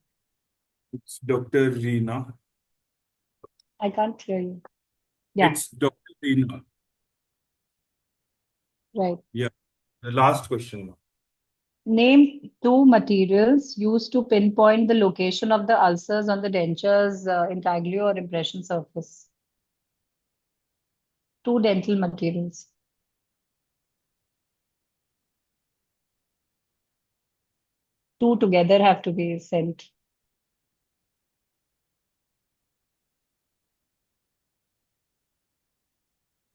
It's Dr. Reena. I can't hear you. Yeah, It's Dr. Reena. right. Yeah. The last question now. Name 2 materials used to pinpoint the location of the ulcers on the denture's intaglio or impression surface. 2 dental materials. Two together have to be sent.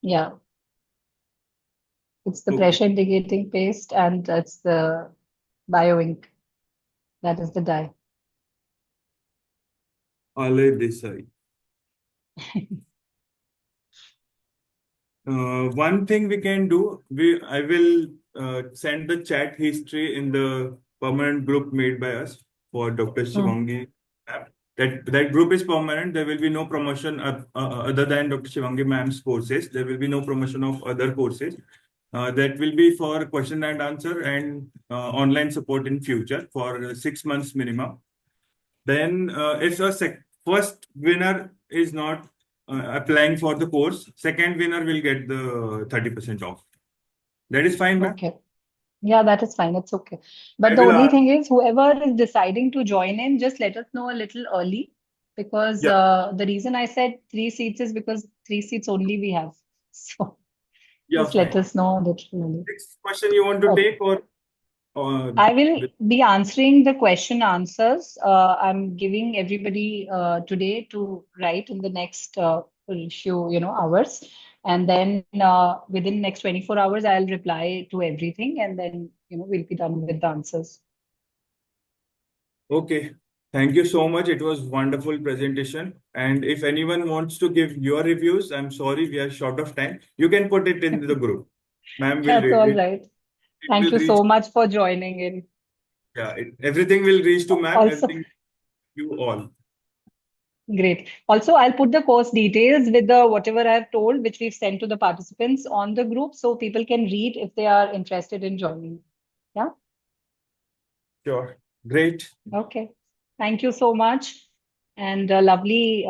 Yeah, it's the Okay. pressure indicating paste and it's the bio ink. That is the dye. Alay Desai. One thing we can do, I will send the chat history in the permanent group made by us for Dr. Mm. Shivangi app. That group is permanent. There will be no promotion other than Dr. Shivangi ma'am's courses. There will be no promotion of other courses. That will be for question and answer and online support in future for 6 months minimum. Then if a first winner is not applying for the course. Second winner will get the 30% off. That is fine, ma'am. Okay. Yeah, that is fine. It's okay. I But the will only ask. thing is, whoever is deciding to join in, just let us know a little early because Yeah, the reason I said 3 seats is because 3 seats only we have. So yeah, just let fine. us know a little early. Next question you want to Okay. take or I will be answering the question answers. I'm giving everybody today to write in the next few, hours. And then within next 24 hours, I'll reply to everything and then, we'll be done with the answers. okay. Thank you so much. It was wonderful presentation. And if anyone wants to give your reviews, I'm sorry we are short of time. You can put it in the group. Ma'am will That's all read. right. It Thank will you reach. so much for joining in. Yeah, everything will reach to ma'am. Also, Everything you all. great. Also, I'll put the course details with the whatever I've told, which we've sent to the participants on the group so people can read if they are interested in joining. Yeah. Sure. Great. Okay. Thank you so much. And lovely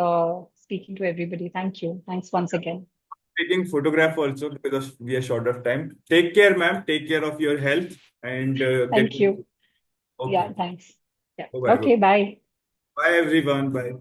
speaking to everybody. Thank you. Thanks once again. Taking photograph also because we are short of time. Take care, ma'am. Take care of your health and get. Thank you. Okay. Yeah, thanks. Yeah. Bye bye. Okay, bye. Bye everyone. Bye.